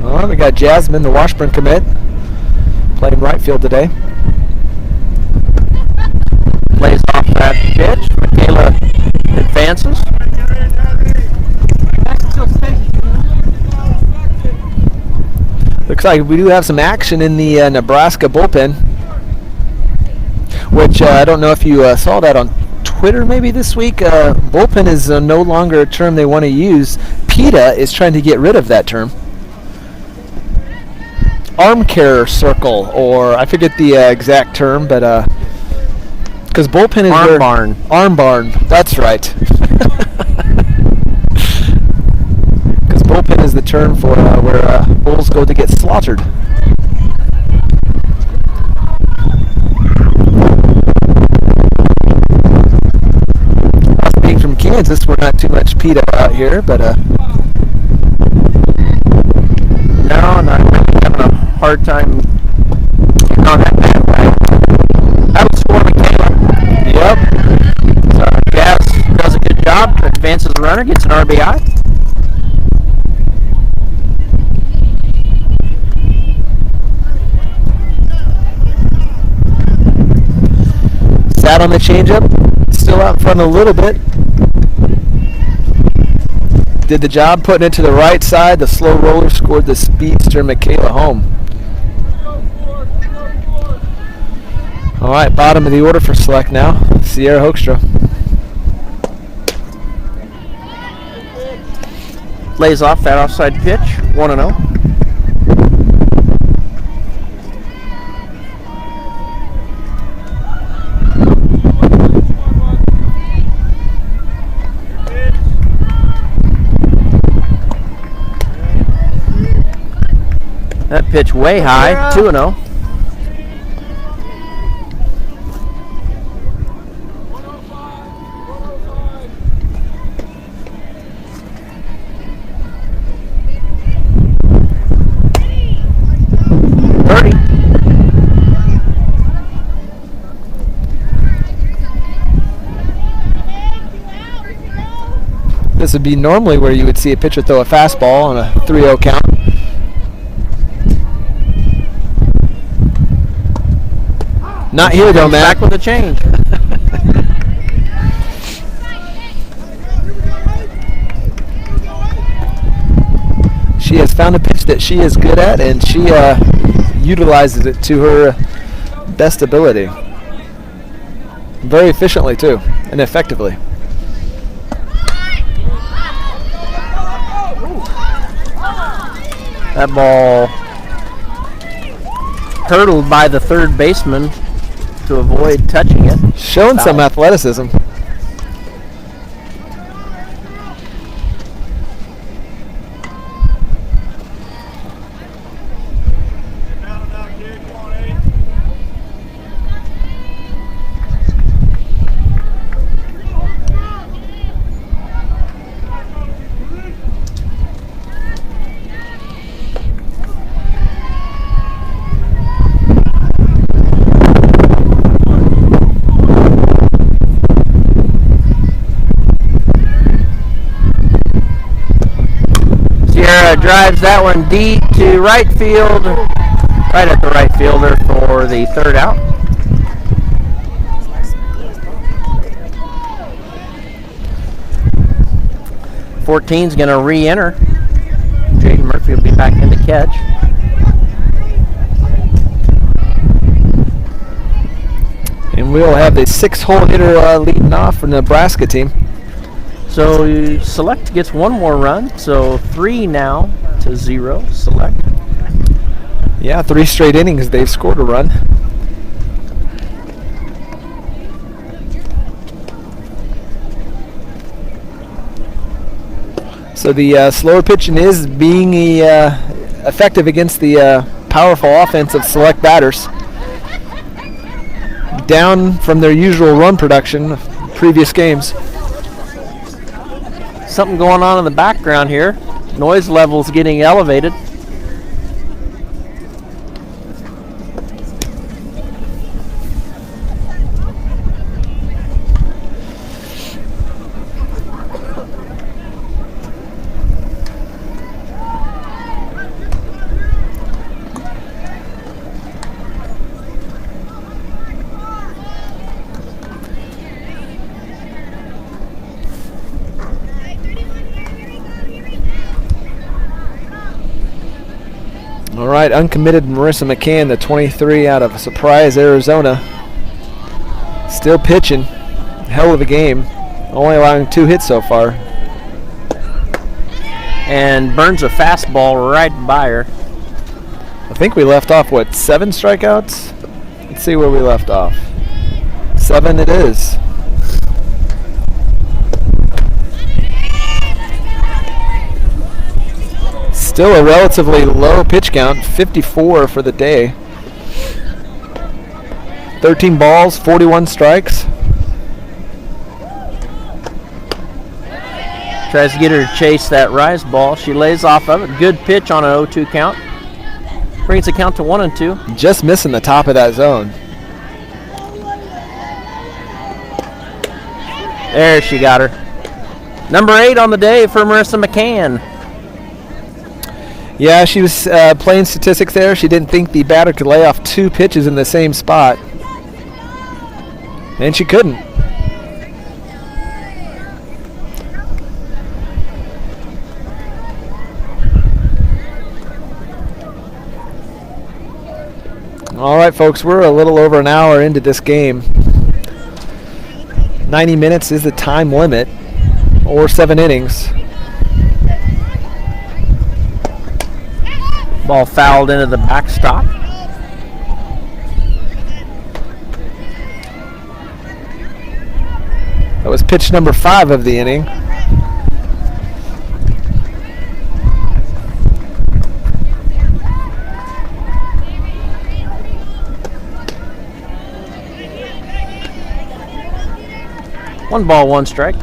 Well, we got Jasmine, the Washburn commit, playing right field today. Plays off that pitch. Michaela advances. Looks like we do have some action in the Nebraska bullpen, which I don't know if you saw that on Twitter maybe this week. Bullpen is no longer a term they want to use. PETA is trying to get rid of that term. Arm care circle, or I forget the exact term, but because bullpen is Arm barn. Arm barn, that's right. Because bullpen is the term for where bulls go to get slaughtered. Kansas. We're not too much pedo out here, but No, not really having a hard time getting on that bad guy. That was for Michaela. yep. So Jazz does a good job, advances the runner, gets an RBI. Sat on the changeup, still out in front a little bit. Did the job putting it to the right side. The slow roller scored the speedster Michaela home. All right, bottom of the order for Select now. Sierra Hoekstra. Lays off that offside pitch, 1-0. That pitch way high, 2-0. This would be normally where you would see a pitcher throw a fastball on a 3-0 count. Not here though, Matt. Back with a change. She has found a pitch that she is good at, and she utilizes it to her best ability. Very efficiently too, and effectively. That ball hurdled by the third baseman to avoid touching it. Showing some athleticism. Drives that one deep to right field, right at the right fielder for the third out. Fourteen's going to re-enter. Jaden Murphy will be back in to catch. And we'll have the 6-hole hitter leading off for the Nebraska team. So Select gets one more run, so 3 now to 0, Select. Yeah, 3 straight innings they've scored a run. So the slower pitching is being effective against the powerful offense of Select batters. Down from their usual run production of previous games. Something going on in the background here. Noise levels getting elevated. All right, uncommitted Marissa McCann, the 23 out of Surprise, Arizona. Still pitching. Hell of a game. Only allowing 2 hits so far. And burns a fastball right by her. I think we left off, 7 strikeouts? Let's see where we left off. 7 it is. Still a relatively low pitch count, 54 for the day. 13 balls, 41 strikes. Tries to get her to chase that rise ball. She lays off of it. Good pitch on an 0-2 count. Brings the count to 1-2. Just missing the top of that zone. There she got her. Number 8 on the day for Marissa McCann. Yeah, she was playing statistics there. She didn't think the batter could lay off 2 pitches in the same spot. And she couldn't. All right, folks, we're a little over an hour into this game. 90 minutes is the time limit, or 7 innings. Ball fouled into the backstop. That was pitch number 5 of the inning. One ball, one strike.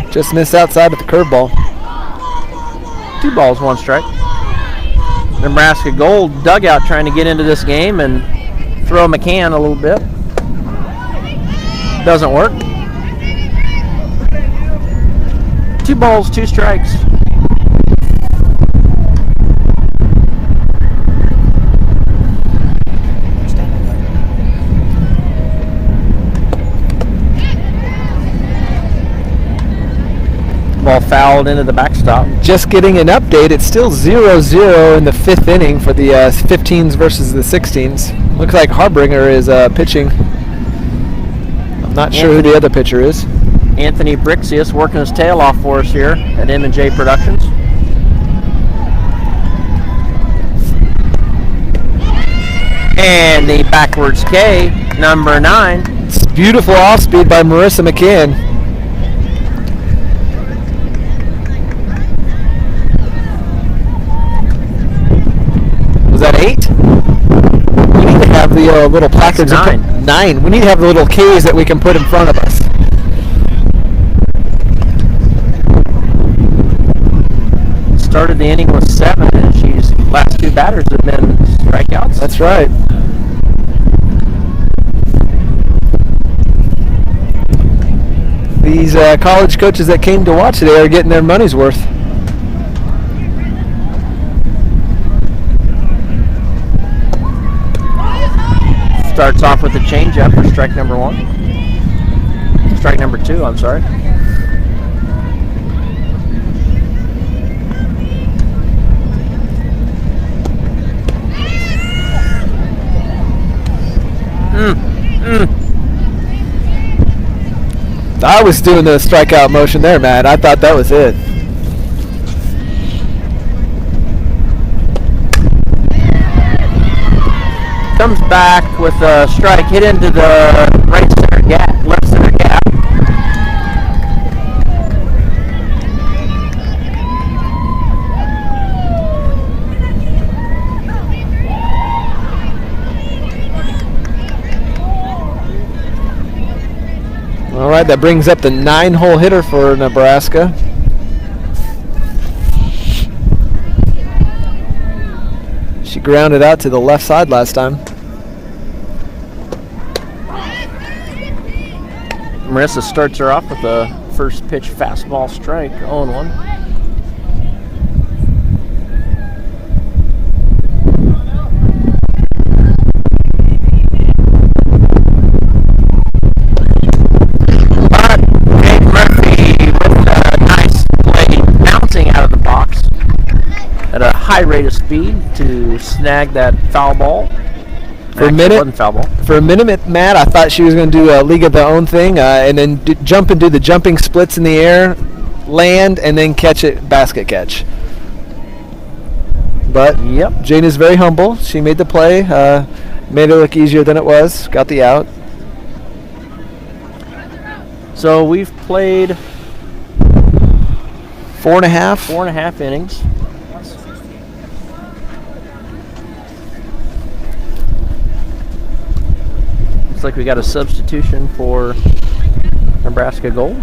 Just missed outside with the curveball. 2 balls, 1 strike. Nebraska Gold dugout trying to get into this game and throw McCann a little bit. Doesn't work. 2 balls, 2 strikes. Ball fouled into the backstop. Just getting an update. It's still 0-0 in the 5th inning for the 15s versus the 16s. Looks like Harbinger is pitching. Not sure who the other pitcher is. Anthony Brixius working his tail off for us here at M&J Productions. And the backwards K, number 9. It's beautiful off speed by Marissa McCann. Was that 8? We need to have the little placards. 9. We need to have the little K's that we can put in front of us. Started the inning with 7, and she's last 2 batters have been strikeouts. That's right. These college coaches that came to watch today are getting their money's worth. Starts off with a changeup for strike number 1. Strike number 2, I'm sorry. I was doing the strikeout motion there, man. I thought that was it. Comes back with a strike hit into the right center gap, left center gap. All right, that brings up the 9-hole hitter for Nebraska. She grounded out to the left side last time. Marissa starts her off with a first pitch fastball strike, 0-1. At a high rate of speed to snag that foul ball. For a minute, Matt, I thought she was going to do a League of Their Own thing and then jump and do the jumping splits in the air, land, and then catch it, basket catch. But yep, Jane is very humble. She made the play, made it look easier than it was, got the out. So we've played 4.5. 4.5 innings. Looks like we got a substitution for Nebraska goal.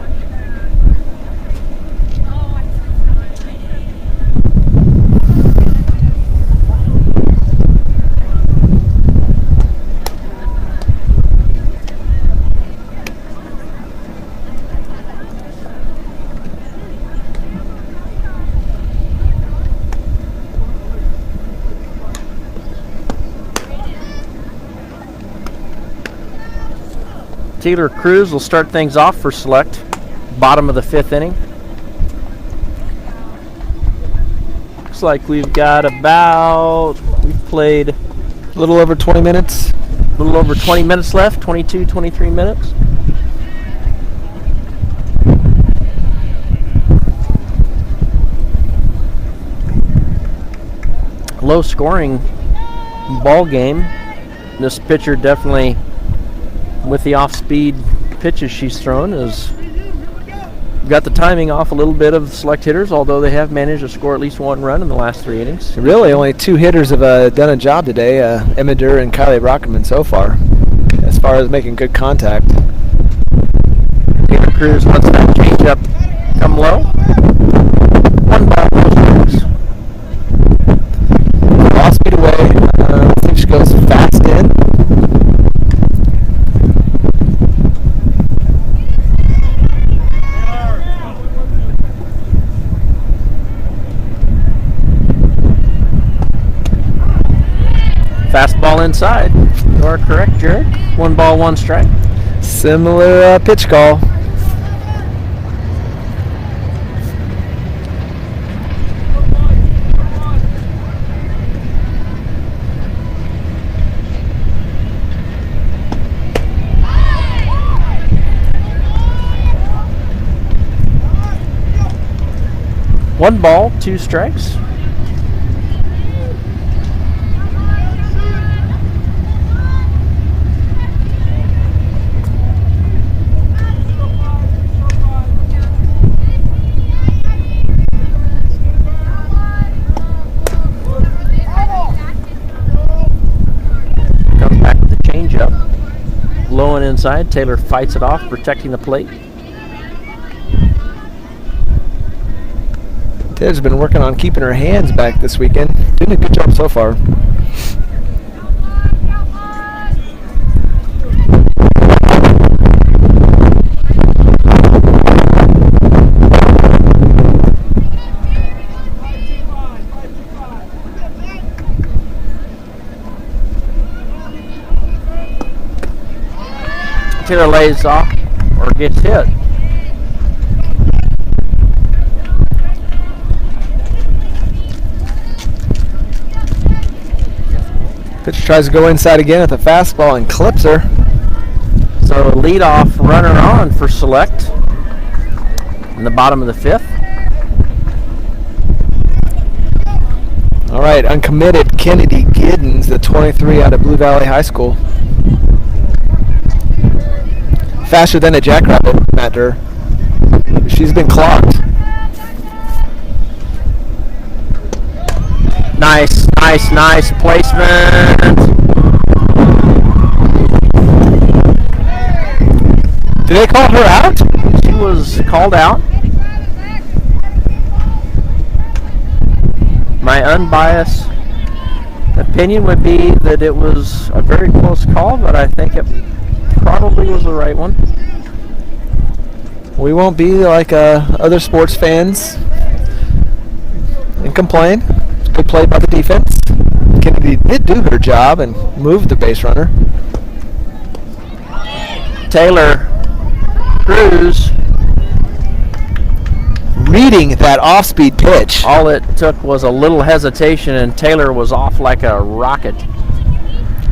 Taylor Cruz will start things off for Select, bottom of the 5th inning. Looks like we've got we've played A little over 20 minutes. a little over 20 minutes left, 22, 23 minutes. Low scoring ball game. This pitcher definitely, with the off-speed pitches she's thrown, has got the timing off a little bit of Select hitters, although they have managed to score at least 1 run in the last 3 innings. Really, only 2 hitters have done a job today, Emidur and Kylie Brockman so far, as far as making good contact. Taylor Cruz lets that changeup come low. 1 ball, no strikes. Off speed away. I think she goes fast in. Fastball inside. You are correct, Jared. 1 ball, 1 strike. Similar pitch call. One ball, 2 strikes. Comes back with the changeup. Low and inside. Taylor fights it off, protecting the plate. Ted's been working on keeping her hands back this weekend. Doing a good job so far. Taylor lays off or gets hit. Pitcher tries to go inside again with a fastball and clips her. So leadoff runner on for Select in the bottom of the 5th. All right, uncommitted Kennedy Giddens, the 23 out of Blue Valley High School. Faster than a jackrabbit, Matt Durr. She's been clocked. Nice placement. Did they call her out? She was called out. My unbiased opinion would be that it was a very close call, but I think it probably was the right one. We won't be like other sports fans and complain. Good play by the defense. Kennedy did do her job and moved the base runner. Taylor Cruz reading that off-speed pitch. All it took was a little hesitation, and Taylor was off like a rocket.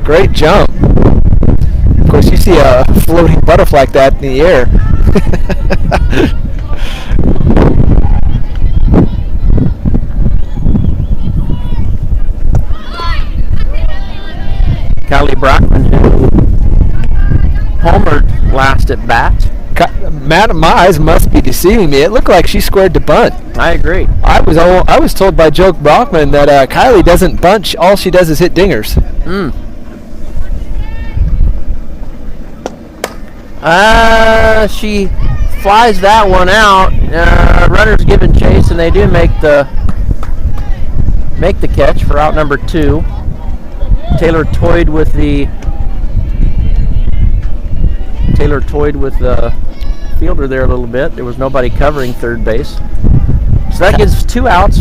Great jump. Of course, you see a floating butterfly like that in the air. Kylie Brockman, who homered last at bat. Matt, my eyes must be deceiving me. It looked like she squared to bunt. I agree. I was told by Joe Brockman that Kylie doesn't bunt. All she does is hit dingers. She flies that one out. Runners giving chase, and they do make the catch for out number 2. Taylor toyed with the fielder there a little bit. There was nobody covering third base. So that gives 2 outs.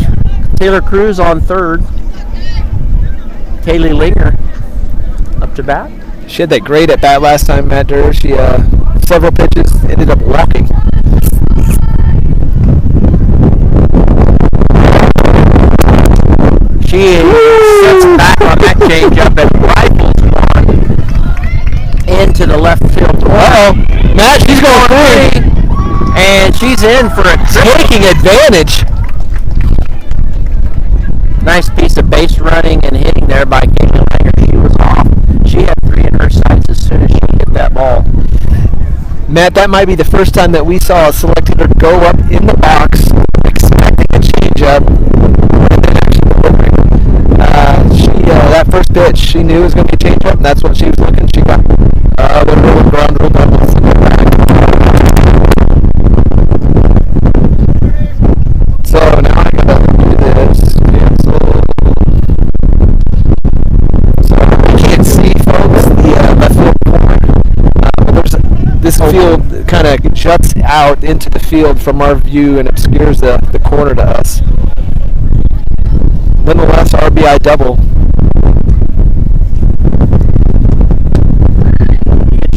Taylor Cruz on third. Kaylee Linger up to bat. She had that great at bat last time, Matt Durr. She several pitches ended up walking. She sets back on that changeup and rifles one into the left field. Matt, she's going free, and she's in for a taking advantage. Nice piece of base running and hitting there by Kaylee Langer. She was off. She had 3 in her sights as soon as she hit that ball. Matt, that might be the first time that we saw a select hitter go up in the box expecting a changeup and then actually delivering. That first pitch, she knew it was going to be a changeup, and that's what she was looking. She got the ground rule doubles to go back. So now I gotta do this. Cancel. So you can't see, folks, the left field corner. This field kind of juts out into the field from our view and obscures the corner to us. Nonetheless, RBI double.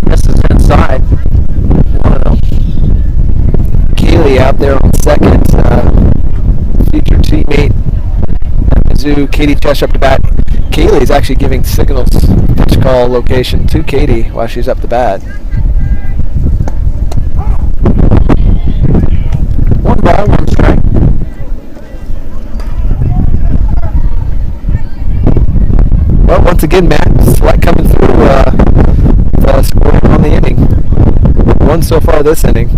Misses inside. Kaylee out there on second. Future teammate at Mizzou, Katie Chesh up to bat. Kaylee's actually giving signals pitch call location to Katie while she's up to bat. 1 ball, 1 strike. Well, once again, Matt, Select coming through, scoring on the inning. 1 so far this inning.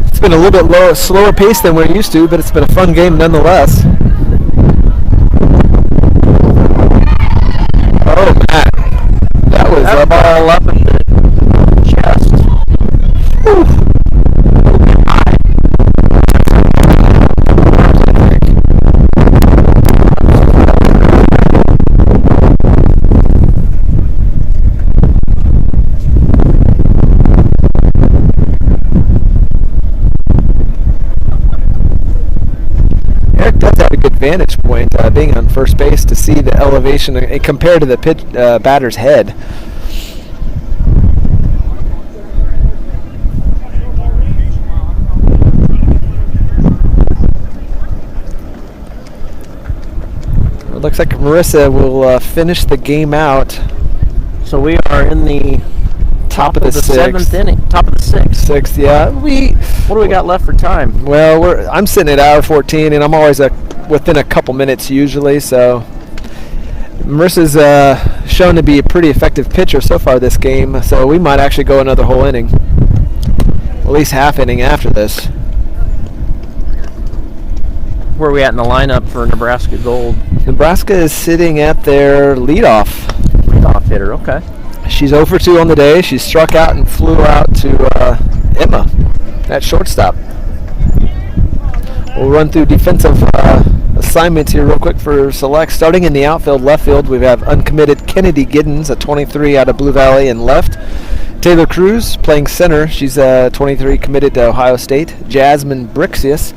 It's been a little bit slower pace than we're used to, but it's been a fun game nonetheless. Oh, Matt, that was That ball up in the chest. Whew. Eric does have a good vantage point, being on first base, to see the elevation compared to the batter's head. It looks like Marissa will finish the game out. So we are in the top of the 7th inning. Top of the 6th. 6th, yeah. What do we got left for time? Well, I'm sitting at hour 14, and I'm always within a couple minutes usually. So Marissa's shown to be a pretty effective pitcher so far this game. So we might actually go another whole inning, at least half inning after this. Where are we at in the lineup for Nebraska Gold? Nebraska is sitting at their leadoff Hitter, okay. She's 0 for 2 on the day. She struck out and flew out to Emma at shortstop. We'll run through defensive assignments here real quick for Select. Starting in the outfield, left field, we have uncommitted Kennedy Giddens, a 23 out of Blue Valley in left. Taylor Cruz playing center. She's 23, committed to Ohio State. Jasmine Brixius,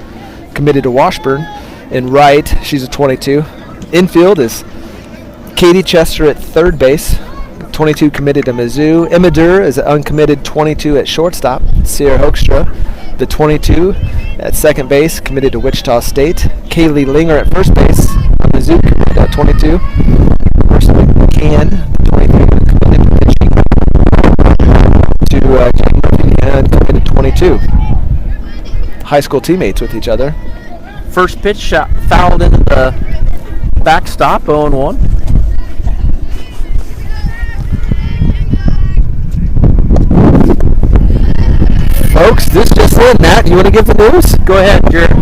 committed to Washburn. In right, she's a 22. Infield is Katie Chester at third base, 22, committed to Mizzou. Emma Durr is an uncommitted 22 at shortstop. Sierra Hoekstra, the 22 at second base, committed to Wichita State. Kaylee Linger at first base, Mizzou, committed at 22. Marissa McCann, 23, committed to too. High school teammates with each other. First pitch shot fouled into the backstop, 0-1. Folks, this just in. Matt, you want to give the news? Go ahead, Jared.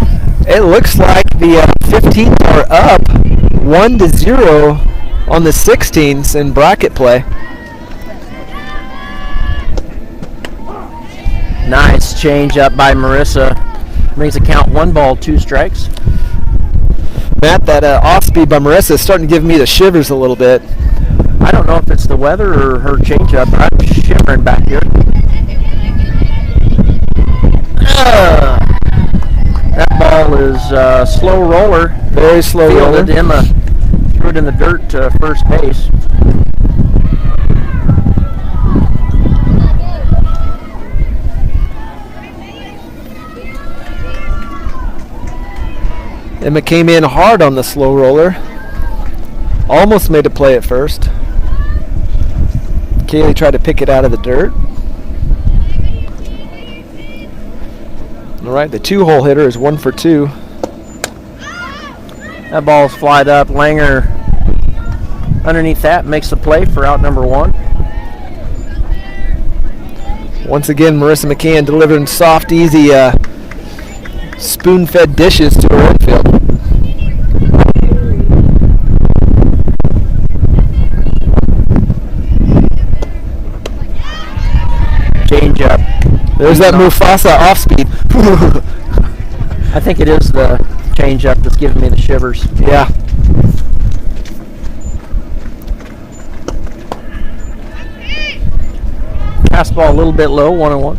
It looks like the 15s are up 1-0 on the 16s in bracket play. Nice change up by Marissa. Brings the count 1 ball, 2 strikes. Matt, that off speed by Marissa is starting to give me the shivers a little bit. I don't know if it's the weather or her change up, but I'm shivering back here. That ball is slow roller. Very slow roller. Emma threw it in the dirt to first base. Emma came in hard on the slow roller. Almost made a play at first. Kaylee tried to pick it out of the dirt. All right, the 2-hole hitter is 1 for 2. That ball's flied up. Langer underneath that makes the play for out number 1. Once again, Marissa McCann delivering soft, easy, spoon-fed dishes to her infield. Change up. There's that Mufasa off speed. I think it is the change up that's giving me the shivers. Yeah. Fastball a little bit low, 1-1.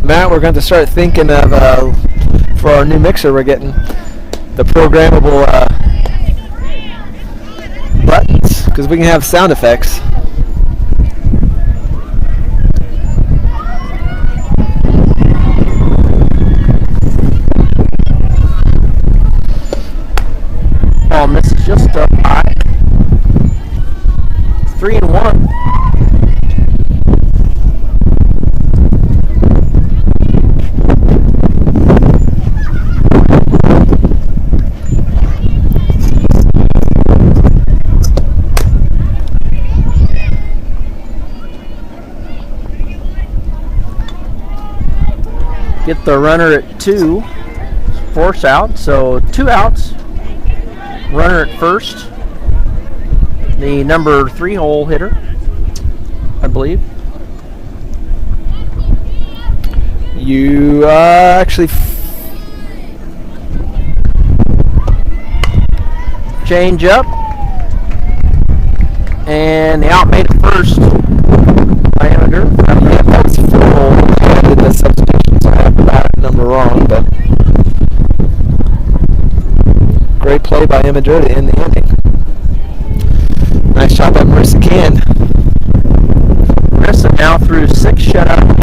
Matt, we're going to start thinking of, for our new mixer we're getting, the programmable buttons, because we can have sound effects. Oh, misses just up high. 3-1. Get the runner at 2, force out, so 2 outs. Runner at first. The number 3-hole hitter, I believe. You actually change up, and the out made it first by Amateur. yeah, that was 4-hole. I did the substitution, so I have the bat number wrong, but great play by Imager to end the inning. Nice shot by Marissa Can. Marissa now through 6 shutouts.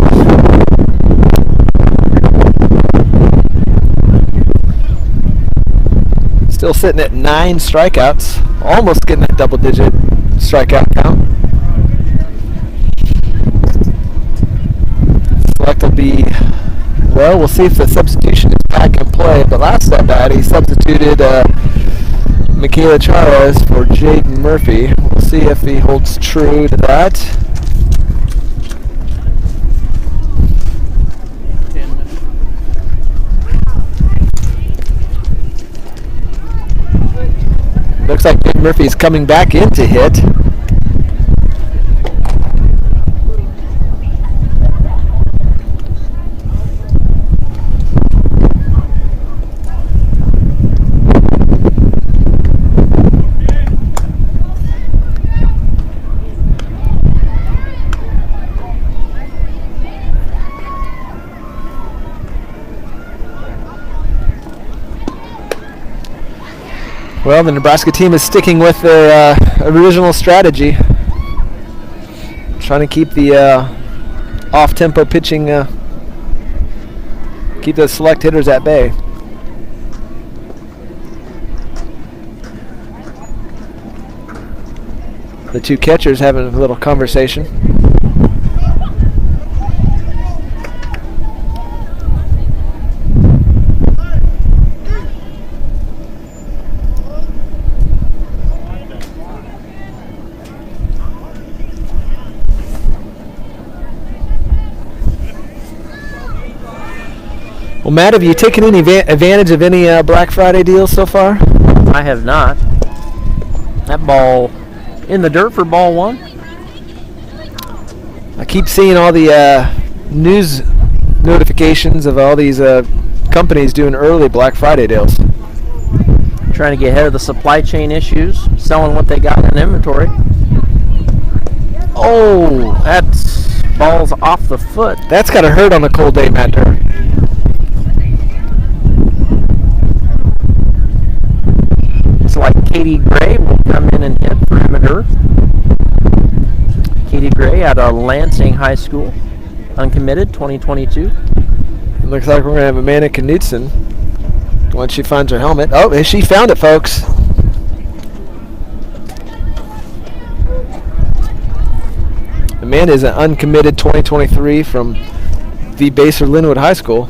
Still sitting at 9 strikeouts, almost getting that double-digit strikeout count. Select will be, well, we'll see if the substitution is back in play, but last at bat he substituted Michaela Chavez for Jade Murphy. We'll see if he holds true to that. Looks like Jade Murphy is coming back in to hit. Well, the Nebraska team is sticking with their original strategy, trying to keep the off-tempo pitching, keep the select hitters at bay. The two catchers having a little conversation. Well, Matt, have you taken any advantage of any Black Friday deals so far? I have not. That ball in the dirt for ball one. I keep seeing all the news notifications of all these companies doing early Black Friday deals. Trying to get ahead of the supply chain issues, selling what they got in inventory. Oh, that's ball's off the foot. That's got to hurt on a cold day, Matt Durr. It's like Katie Gray will come in and hit for Nehmeyer. Katie Gray out of Lansing High School, uncommitted, 2022. It looks like we're going to have Amanda Knudsen once she finds her helmet. Oh, she found it, folks. Amanda is an uncommitted 2023 from the Baser Linwood High School.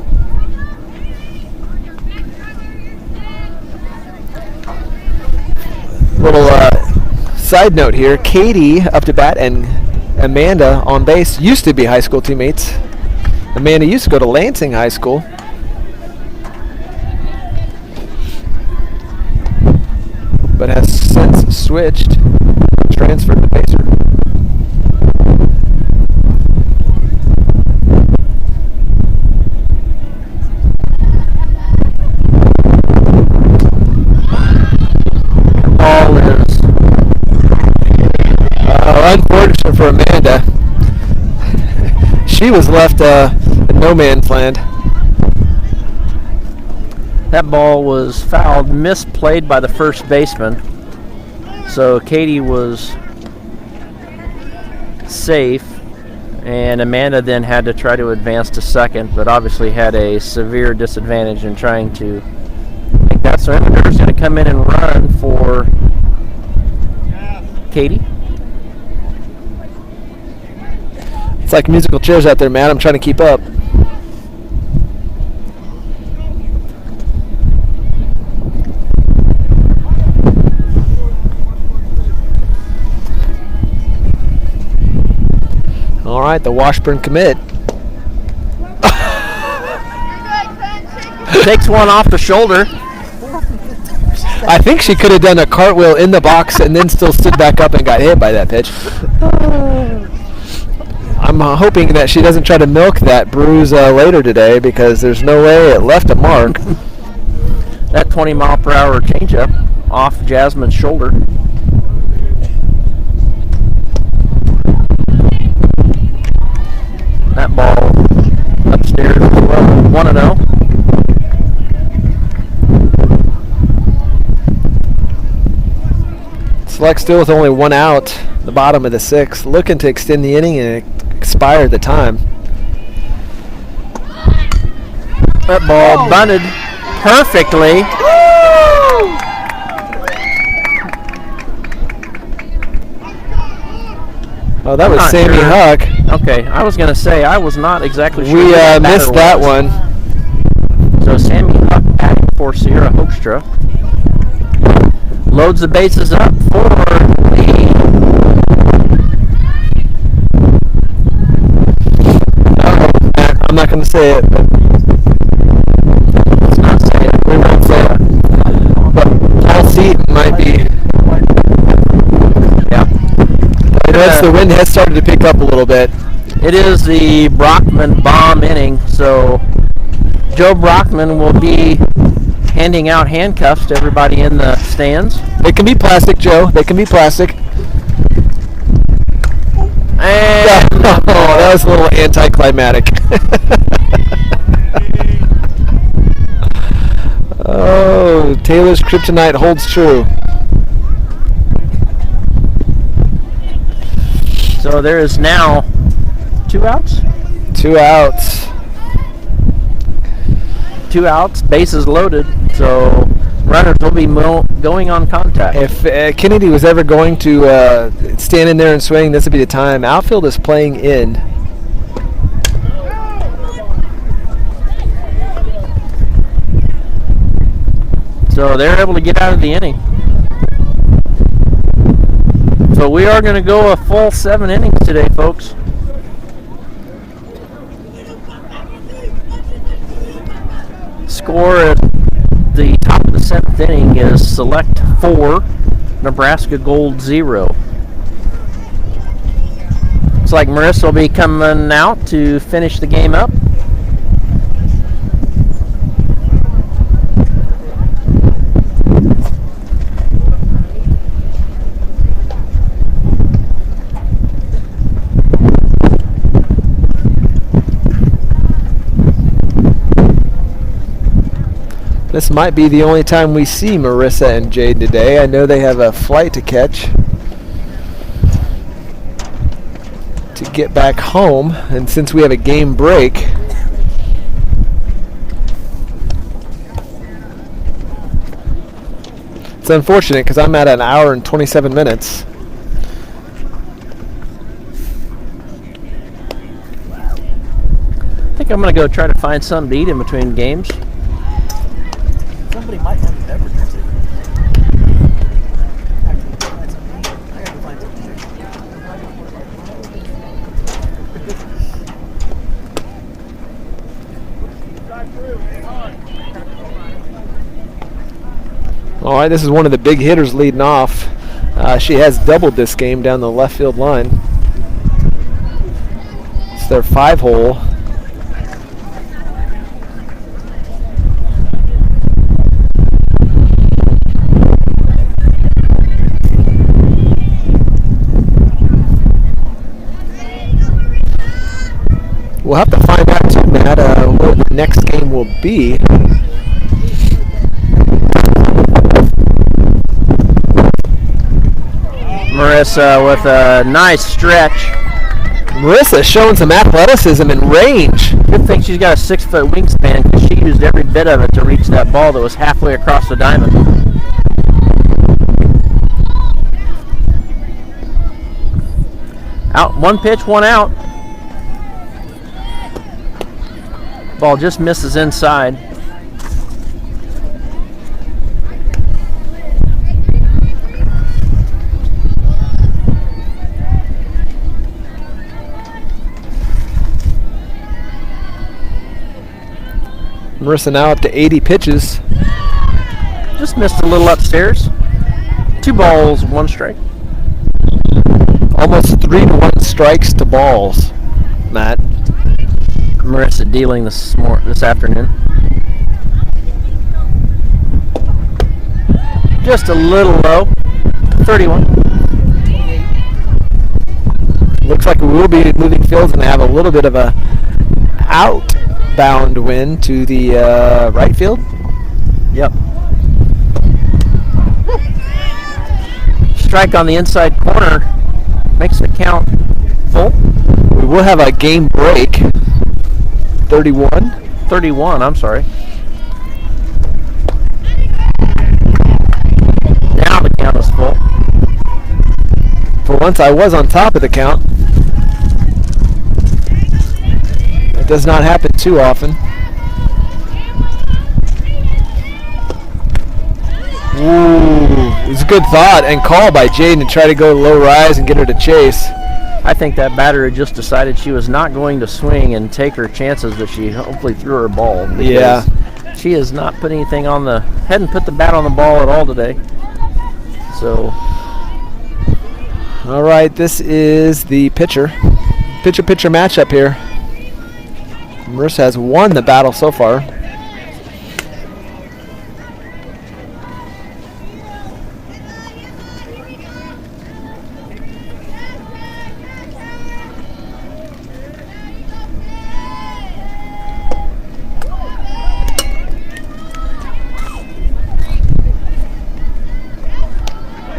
Little side note here, Katie up to bat and Amanda on base used to be high school teammates. Amanda used to go to Lansing High School. But has since switched, transferred to Baser. Ball is unfortunate for Amanda. She was left in no man's land. That ball was fouled, misplayed by the first baseman. So Katie was safe, and Amanda then had to try to advance to second, but obviously had a severe disadvantage in trying to make that. So Nehmeyer's going to come in and run for Katie. It's like musical chairs out there, man. I'm trying to keep up. All right, the Washburn commit. Takes one off the shoulder. I think she could have done a cartwheel in the box and then still stood back up and got hit by that pitch. I'm hoping that she doesn't try to milk that bruise later today, because there's no way it left a mark. That 20-mile-per-hour changeup off Jasmine's shoulder. That ball upstairs as well. 1-0. Select still with only one out, the bottom of the sixth, looking to extend the inning and expire the time. That ball bunted perfectly. Oh, that was Sammy Huck. Okay, I was going to say, I was not exactly sure. We missed that one. So Sammy Huck batting for Sierra Hoekstra. Loads the bases up for the... I'm not going to say it, but... Let's not say it. We won't say it. But Paul Seaton might be... Yeah. As the wind has started to pick up a little bit. It is the Brockman bomb inning, so Joe Brockman will be handing out handcuffs to everybody in the stands. They can be plastic, Joe. They can be plastic. And that was a little anticlimactic. Oh, Taylor's kryptonite holds true. So there is now 2 outs. 2 outs. 2 outs, bases loaded. So runners will be going on contact. If Kennedy was ever going to stand in there and swing, this would be the time. Outfield is playing in. So they're able to get out of the inning. So we are going to go a full 7 innings today, folks. Score at the top of the 7th inning is Select 4, Nebraska Gold 0. Looks like Marissa will be coming out to finish the game up. This might be the only time we see Marissa and Jade today. I know they have a flight to catch to get back home, and since we have a game break, it's unfortunate because I'm at an hour and 27 minutes. I think I'm going to go try to find something to eat in between games. Somebody might have beverages. Actually, find something to eat. I gotta go find something to eat. All right, this is one of the big hitters leading off. She has doubled this game down the left field line. It's their 5-hole. We'll have to find out too, Matt, what the next game will be. Marissa with a nice stretch. Marissa showing some athleticism and range. Good thing she's got a 6-foot wingspan because she used every bit of it to reach that ball that was halfway across the diamond. Out, 1 pitch, 1 out. Ball just misses inside. Marissa now up to 80 pitches. Just missed a little upstairs. 2 balls, 1 strike. Almost 3-1 strikes to balls, Matt. Marissa dealing this afternoon. Just a little low. 31. Looks like we will be moving fields and have a little bit of a outbound wind to the right field. Yep. Strike on the inside corner makes the count full. We will have a game break. 31, I'm sorry. Now the count is full. For once I was on top of the count. It does not happen too often. Ooh, it's a good thought and call by Jaden to try to go low rise and get her to chase. I think that batter had just decided she was not going to swing and take her chances that she hopefully threw her ball. Yeah. She has not put anything on the, hadn't put the bat on the ball at all today. So. All right, this is the pitcher matchup here. Marissa has won the battle so far.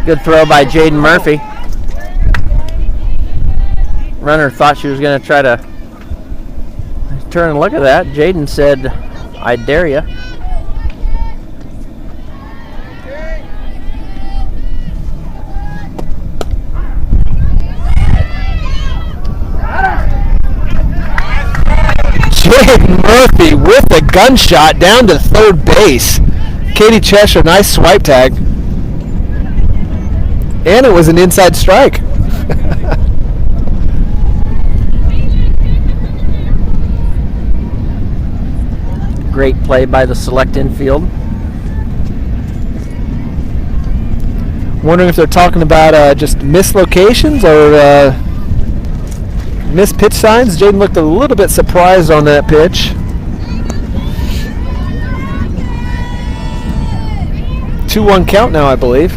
Good throw by Jaden Murphy. Runner thought she was going to try to turn and look at that. Jaden said, "I dare ya." Murphy with a gunshot down to third base. Katie Cheshire, nice swipe tag. And it was an inside strike. Great play by the select infield. Wondering if they're talking about just missed locations or missed pitch signs. Jaden looked a little bit surprised on that pitch. 2-1 count now, I believe.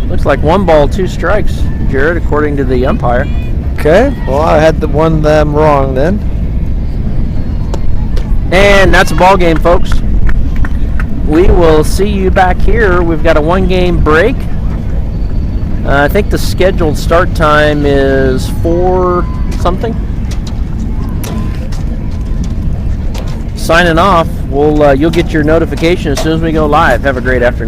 Looks like 1 ball, 2 strikes, Jared, according to the umpire. Okay, well, I had the one them wrong then. And that's a ball game, folks. We will see you back here. We've got a 1-game break. I think the scheduled start time is 4 something. Signing off. You'll get your notification as soon as we go live. Have a great afternoon.